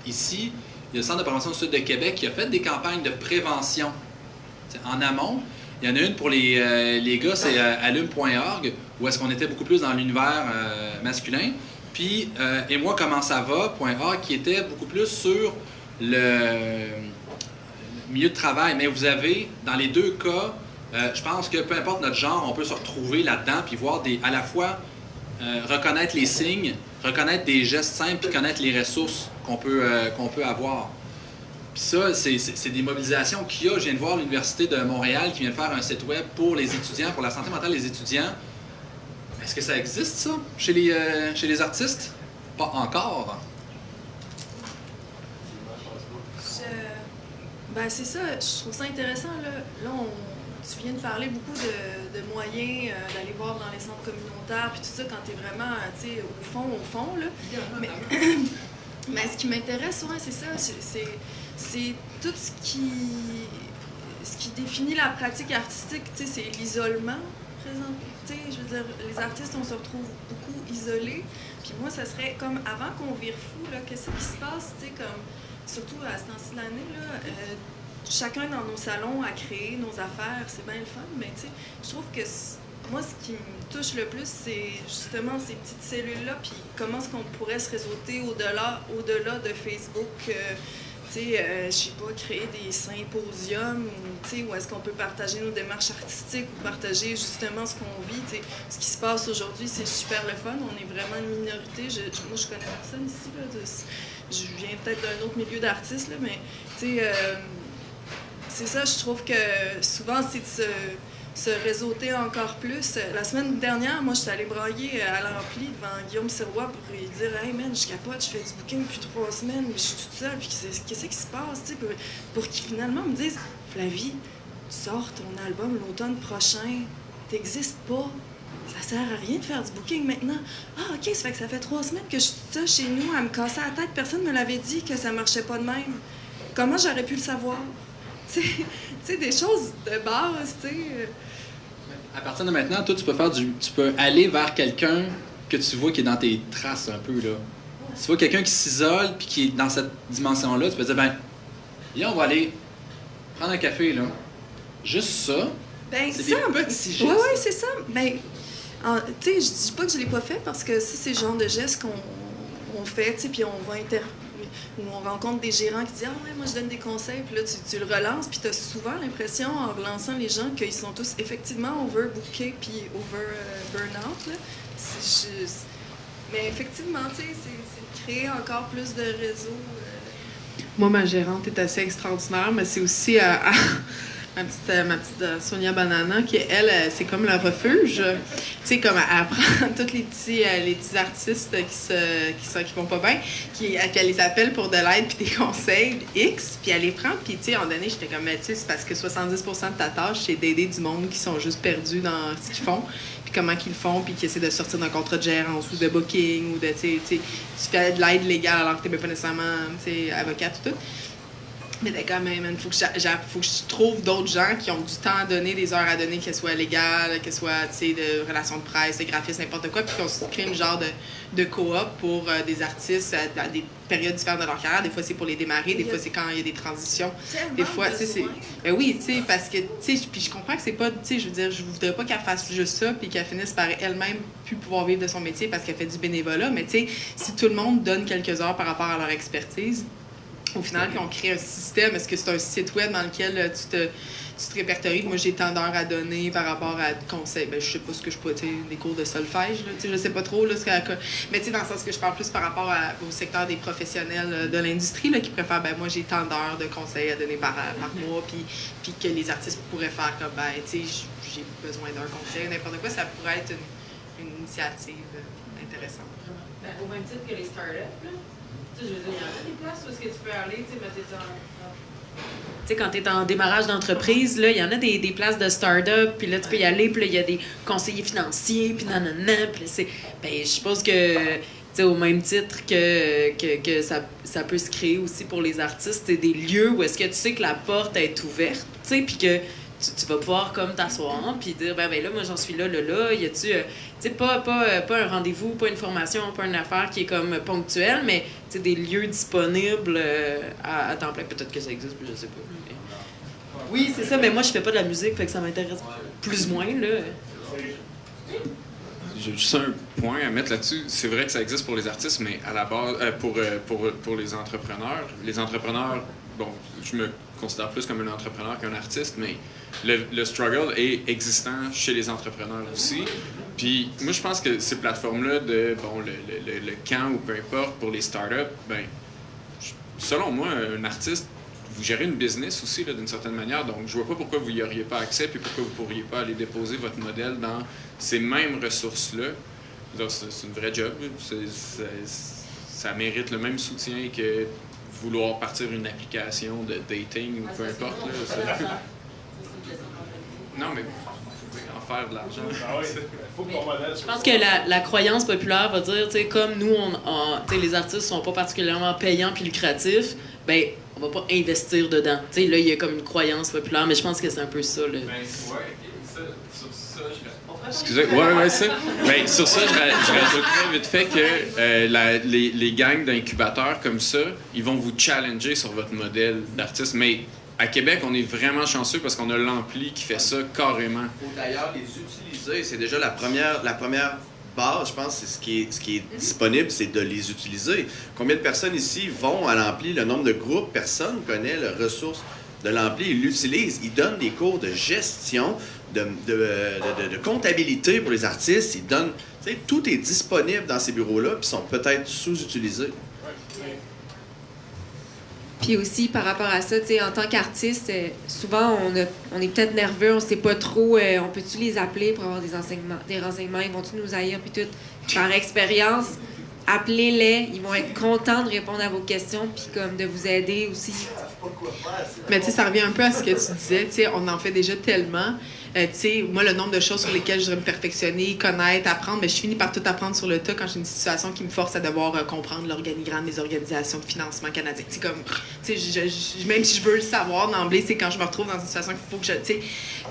ici, il y a le Centre de prévention du Sud de Québec qui a fait des campagnes de prévention. T'sais, en amont, il y en a une pour les gars, c'est allume.org, où est-ce qu'on était beaucoup plus dans l'univers masculin. Puis, et moi, comment ça va.org, qui était beaucoup plus sur le milieu de travail. Mais vous avez, dans les deux cas, je pense que peu importe notre genre, on peut se retrouver là-dedans, puis voir à la fois reconnaître les signes, reconnaître des gestes simples, puis connaître les ressources qu'on peut avoir. Puis ça, c'est des mobilisations qu'il y a. Je viens de voir l'Université de Montréal qui vient de faire un site web pour les étudiants, pour la santé mentale des étudiants. Est-ce que ça existe, ça, chez les artistes? Pas encore. Ben c'est ça, je trouve ça intéressant. Là tu viens de parler beaucoup de moyens d'aller voir dans les centres communautaires, puis tout ça, quand tu es vraiment au fond. Là. Mais ce qui m'intéresse, ouais, c'est ça, c'est tout ce qui définit la pratique artistique, c'est l'isolement présent. Je veux dire, les artistes, on se retrouve beaucoup isolés. Puis moi, ça serait comme avant qu'on vire fou, là, qu'est-ce qui se passe, comme, surtout à ce temps-ci de l'année, là, chacun dans nos salons a créé nos affaires, c'est bien le fun, mais je trouve que moi, ce qui me touche le plus, c'est justement ces petites cellules-là, puis comment est-ce qu'on pourrait se réseauter au-delà de Facebook, je sais pas, créer des symposiums, où est-ce qu'on peut partager nos démarches artistiques ou partager justement ce qu'on vit. Ce qui se passe aujourd'hui, c'est super le fun, on est vraiment une minorité. Moi, je connais personne ici, là, je viens peut-être d'un autre milieu d'artistes, là, mais c'est ça, je trouve que souvent, c'est de se réseauter encore plus. La semaine dernière, moi, je suis allée brailler à l'Ampli devant Guillaume Sirois pour lui dire « Hey man, je capote, je fais du booking depuis 3 semaines, mais je suis toute seule, puis qu'est-ce qui se passe? » Pour qu'il finalement me dise « Flavie, tu sors ton album l'automne prochain, t'existes pas. Ça sert à rien de faire du booking maintenant. Ah, OK, ça fait que ça fait 3 semaines que je suis toute seule chez nous à me casser la tête. Personne ne me l'avait dit que ça marchait pas de même. Comment j'aurais pu le savoir? » Tu sais, des choses de base, tu sais. À partir de maintenant, toi, tu peux aller vers quelqu'un que tu vois qui est dans tes traces un peu, là. Si tu vois quelqu'un qui s'isole puis qui est dans cette dimension-là, tu peux dire, ben, viens, on va aller prendre un café, là. Juste ça. Ben, c'est ça, des petits gestes. Oui, c'est ça. Ben, tu sais, je dis pas que je l'ai pas fait parce que c'est le genre de gestes qu'on fait, tu sais, puis on va où on rencontre des gérants qui disent « Ah ouais, moi je donne des conseils », puis là tu le relances, puis tu as souvent l'impression, en relançant les gens, qu'ils sont tous effectivement overbookés puis over-burnout. Mais effectivement, tu sais, c'est de créer encore plus de réseaux. Moi, ma gérante est assez extraordinaire, mais c'est aussi ma petite Sonia Banana, qui, elle, c'est comme le refuge. Tu sais, comme elle prend tous les petits artistes qui vont pas bien, puis elle les appelle pour de l'aide puis des conseils X, puis elle les prend, puis tu sais, à un moment donné, j'étais comme, tu sais, c'est parce que 70% de ta tâche, c'est d'aider du monde qui sont juste perdus dans ce qu'ils font, puis comment qu'ils le font, puis qui essaient de sortir d'un contrat de gérance ou de booking, ou de, tu sais, tu fais de l'aide légale alors que t'es même pas nécessairement, tu sais, avocate ou tout. Mais quand même, il faut que je trouve d'autres gens qui ont du temps à donner, des heures à donner, qu'elles soient légales, qu'elles soient de relations de presse, de graphisme, n'importe quoi, puis qu'on se crée une genre de coop pour des artistes à des périodes différentes de leur carrière. Des fois, c'est pour les démarrer, des fois, c'est quand il y a des transitions. Des fois, tu sais, c'est. Ben oui, tu sais, parce que, tu sais, puis je comprends que c'est pas, tu sais, je veux dire, je voudrais pas qu'elle fasse juste ça, puis qu'elle finisse par elle-même plus pouvoir vivre de son métier parce qu'elle fait du bénévolat. Mais, tu sais, si tout le monde donne quelques heures par rapport à leur expertise, au final, puis on crée un système. Est-ce que c'est un site web dans lequel tu te répertories? Moi, j'ai tant d'heures à donner par rapport à conseils. Ben, je sais pas ce que je peux, des cours de solfège, là, je sais pas trop. Là, mais dans le sens que je parle plus par rapport au secteur des professionnels de l'industrie là, qui préfèrent, ben moi, j'ai tant d'heures de conseils à donner par mois, puis que les artistes pourraient faire comme, ben, j'ai besoin d'un conseil, n'importe quoi. Ça pourrait être une initiative intéressante. Ben, au même titre que les startups, là. Je veux dire, il y en a des places où est-ce que tu peux aller, tu sais, quand tu es en démarrage d'entreprise, là, il y en a des places de start-up, puis là, tu peux y aller, puis là, il y a des conseillers financiers, puis nanana, puis c'est... Ben, je suppose que, tu sais, au même titre que ça peut se créer aussi pour les artistes, c'est des lieux où est-ce que tu sais que la porte est ouverte, tu sais, puis que tu vas pouvoir comme t'asseoir puis dire ben là moi j'en suis là y a-tu tu sais pas un rendez-vous, pas une formation, pas une affaire qui est comme ponctuelle, mais tu sais des lieux disponibles à temps plein. Peut-être que ça existe, je sais pas. Mais... Oui, c'est ça, mais moi je fais pas de la musique, fait que ça m'intéresse plus ou moins là. J'ai juste un point à mettre là-dessus. C'est vrai que ça existe pour les artistes, mais à la base pour les entrepreneurs. Les entrepreneurs, bon, je me considère plus comme un entrepreneur qu'un artiste, mais le struggle est existant chez les entrepreneurs aussi. Puis moi, je pense que ces plateformes-là de, bon, le camp ou peu importe, pour les startups, ben, selon moi, un artiste, vous gérez une business aussi, là, d'une certaine manière, donc je vois pas pourquoi vous n'y auriez pas accès, puis pourquoi vous pourriez pas aller déposer votre modèle dans ces mêmes ressources-là. C'est une vraie job, ça mérite le même soutien que vouloir partir une application de dating ou peu importe. Là, non, mais vous pouvez en faire de l'argent. Ah oui, faut qu'on modèle. Je pense que la croyance populaire va dire, tu sais, comme nous, les artistes sont pas particulièrement payants puis lucratifs, ben on va pas investir dedans. Tu sais, là, il y a comme une croyance populaire, mais je pense que c'est un peu ça. Là. Excusez, ouais, ça. Ben, sur ça, je rajouterais vite fait que les gangs d'incubateurs comme ça, ils vont vous challenger sur votre modèle d'artiste. Mais à Québec, on est vraiment chanceux parce qu'on a l'Ampli qui fait ça carrément. Il faut d'ailleurs les utiliser. C'est déjà la première base, je pense, c'est ce qui est disponible, c'est de les utiliser. Combien de personnes ici vont à l'Ampli? Le nombre de groupes, personne ne connaît les ressources de l'Ampli. Ils l'utilisent. Ils donnent des cours de gestion, de comptabilité pour les artistes. Ils donnent... Tu sais, tout est disponible dans ces bureaux-là, puis sont peut-être sous-utilisés. Puis aussi, par rapport à ça, tu sais, en tant qu'artiste, souvent, on est peut-être nerveux, on sait pas trop, on peut-tu les appeler pour avoir des renseignements, ils vont-tu nous haïr, puis tout. Par expérience, appelez-les, ils vont être contents de répondre à vos questions, puis comme de vous aider aussi. Mais tu sais, ça revient un peu à ce que tu disais, tu sais, on en fait déjà tellement. Tu sais, moi, le nombre de choses sur lesquelles je devrais me perfectionner, connaître, apprendre, mais je finis par tout apprendre sur le tas quand j'ai une situation qui me force à devoir comprendre l'organigramme des organisations de financement canadien. Tu sais, comme, tu sais, même si je veux le savoir d'emblée, c'est quand je me retrouve dans une situation qu'il faut que je, tu sais.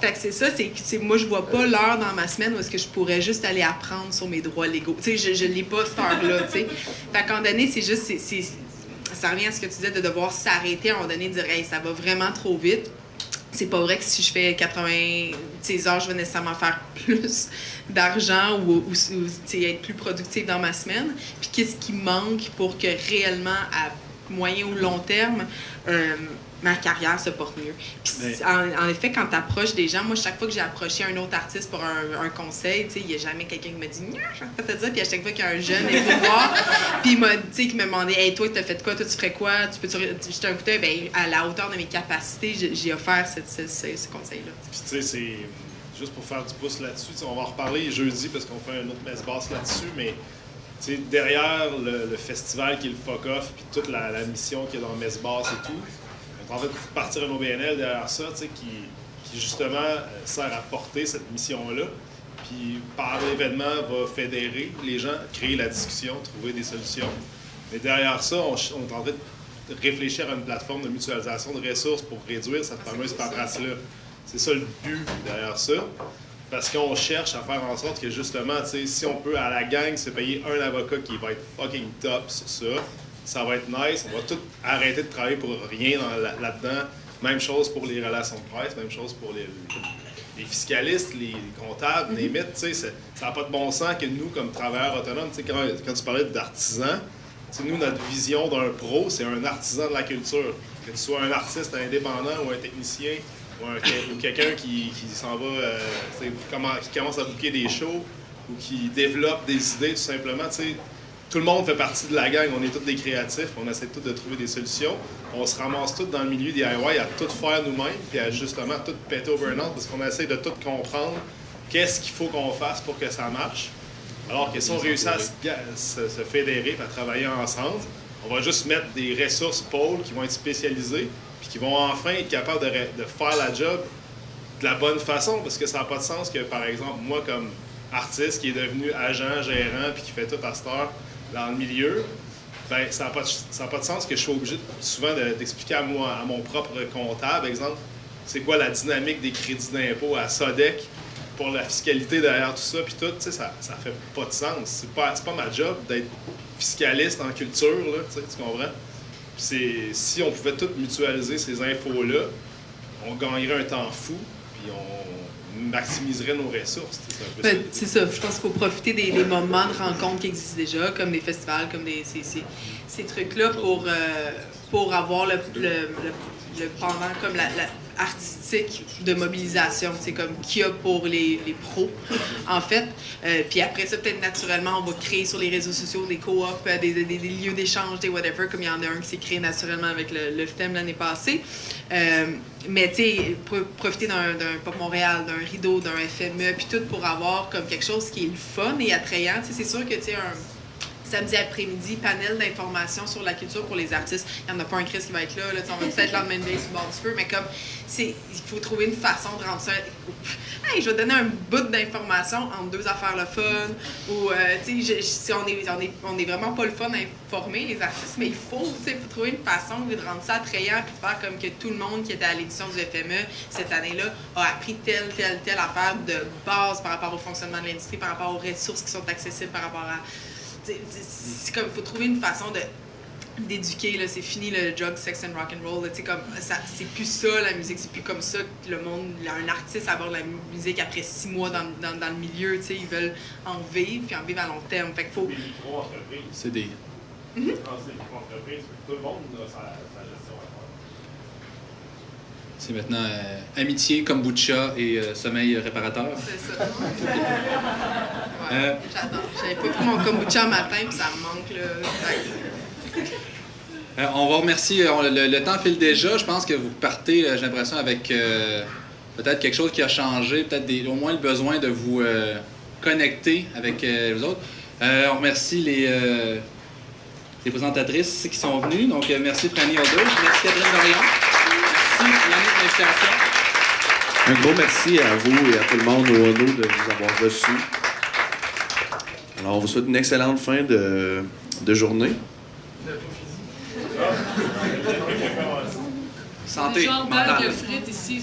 Fait que c'est ça, c'est moi, je vois pas l'heure dans ma semaine où est-ce que je pourrais juste aller apprendre sur mes droits légaux. Tu sais, je l'ai pas cette heure-là, tu sais. Fait qu'à un moment donné, c'est juste, ça revient à ce que tu disais de devoir s'arrêter à un moment donné et dire, hey, ça va vraiment trop vite. C'est pas vrai que si je fais 80 heures, je vais nécessairement faire plus d'argent ou être plus productive dans ma semaine. Puis qu'est-ce qui manque pour que réellement, à moyen ou long terme, ma carrière se porte mieux. Puis en effet, quand tu approches des gens, moi, chaque fois que j'ai approché un autre artiste pour un conseil, il n'y a jamais quelqu'un qui m'a dit « Non, je vais pas te dire ». Puis à chaque fois qu'il y a un jeune est venu me voir, puis qui me demandait « Hey, toi, tu as fait quoi? Toi, tu ferais quoi? Tu peux jeter un coup d'œil? » Bien, à la hauteur de mes capacités, j'ai offert ce conseil-là. Puis tu sais, c'est juste pour faire du pouce là-dessus, on va en reparler jeudi parce qu'on fait un autre messe basse là-dessus, mais t'sais, derrière le festival qui est le fuck-off, puis toute la mission qu'il y a dans Messe Basse et tout, en fait, partir un OBNL derrière ça, qui justement sert à porter cette mission-là, puis par l'événement va fédérer les gens, créer la discussion, trouver des solutions. Mais derrière ça, on est en train de réfléchir à une plateforme de mutualisation de ressources pour réduire cette fameuse paperasse-là. C'est ça le but derrière ça. Parce qu'on cherche à faire en sorte que justement, si on peut à la gang se payer un avocat qui va être fucking top sur ça, ça va être nice. On va tout arrêter de travailler pour rien là-dedans. Même chose pour les relations de presse, même chose pour les fiscalistes, les comptables, les mythes. Ça n'a pas de bon sens que nous, comme travailleurs autonomes, quand tu parlais d'artisans, nous, notre vision d'un pro, c'est un artisan de la culture. Que tu sois un artiste indépendant ou un technicien, ou quelqu'un qui s'en va, qui commence à booker des shows ou qui développe des idées tout simplement. Tout le monde fait partie de la gang, on est tous des créatifs, on essaie tous de trouver des solutions. On se ramasse tous dans le milieu DIY à tout faire nous-mêmes, puis à justement tout péter au burn-out parce qu'on essaie de tout comprendre qu'est-ce qu'il faut qu'on fasse pour que ça marche. Alors que si on réussit à se fédérer et à travailler ensemble, on va juste mettre des ressources pôles qui vont être spécialisées puis qui vont enfin être capables de faire la job de la bonne façon, parce que ça n'a pas de sens que, par exemple, moi, comme artiste qui est devenu agent, gérant, puis qui fait tout à cette heure dans le milieu, ben ça n'a pas de sens que je sois obligé souvent d'expliquer à mon propre comptable, exemple, c'est quoi la dynamique des crédits d'impôt à SODEC pour la fiscalité derrière tout ça, puis tout, tu sais, ça fait pas de sens. C'est pas ma job d'être fiscaliste en culture, là, tu comprends? Si on pouvait tout mutualiser ces infos-là, on gagnerait un temps fou, puis on maximiserait nos ressources. C'est ça. Je pense qu'il faut profiter des moments de rencontres qui existent déjà, comme des festivals, comme ces trucs-là, pour avoir le pendant comme la artistique de mobilisation, c'est comme qu'il y a pour les pros, en fait. Puis après ça, peut-être naturellement, on va créer sur les réseaux sociaux des coops, des lieux d'échange, des whatever, comme il y en a un qui s'est créé naturellement avec le FTEM l'année passée. Mais tu sais, profiter d'un Pop Montréal, d'un Rideau, d'un FME, puis tout pour avoir comme quelque chose qui est le fun et attrayant. Tu sais, c'est sûr que tu sais, Samedi après-midi, panel d'informations sur la culture pour les artistes. Il n'y en a pas un Chris qui va être là, on va peut-être lendemain de veille sur le bord du feu, mais comme, il faut trouver une façon de rendre ça... Hey, je vais donner un bout d'information entre deux affaires le fun, ou, on est vraiment pas le fun à informer les artistes, mais il faut trouver une façon de rendre ça attrayant, puis de faire comme que tout le monde qui était à l'édition du FME cette année-là a appris telle affaire de base par rapport au fonctionnement de l'industrie, par rapport aux ressources qui sont accessibles, par rapport à... C'est comme, il faut trouver une façon d'éduquer, là, c'est fini le drug, sex and rock and roll, là, comme, ça, c'est plus ça la musique, c'est plus comme ça que le monde, un artiste aborde la musique après 6 mois dans le milieu, ils veulent en vivre, puis en vivre à long terme, fait qu'il faut... C'est des... C'est des micro-entreprises, tout le monde a sa gestion à faire. C'est maintenant amitié, kombucha et sommeil réparateur. C'est ça. J'adore. J'avais pas pris mon kombucha un matin, puis ça me manque, là. On va remercier. Le temps file déjà. Je pense que vous partez, j'ai l'impression, avec peut-être quelque chose qui a changé, peut-être au moins le besoin de vous connecter avec les autres. On remercie les présentatrices qui sont venues. Donc, merci Franny Audeuse, merci Catherine Dorion, merci Yannick de l'invitation. Un gros merci à vous et à tout le monde au Ono de nous avoir reçus. Alors, on vous souhaite une excellente fin de journée. Santé. Genre balle de frites ici,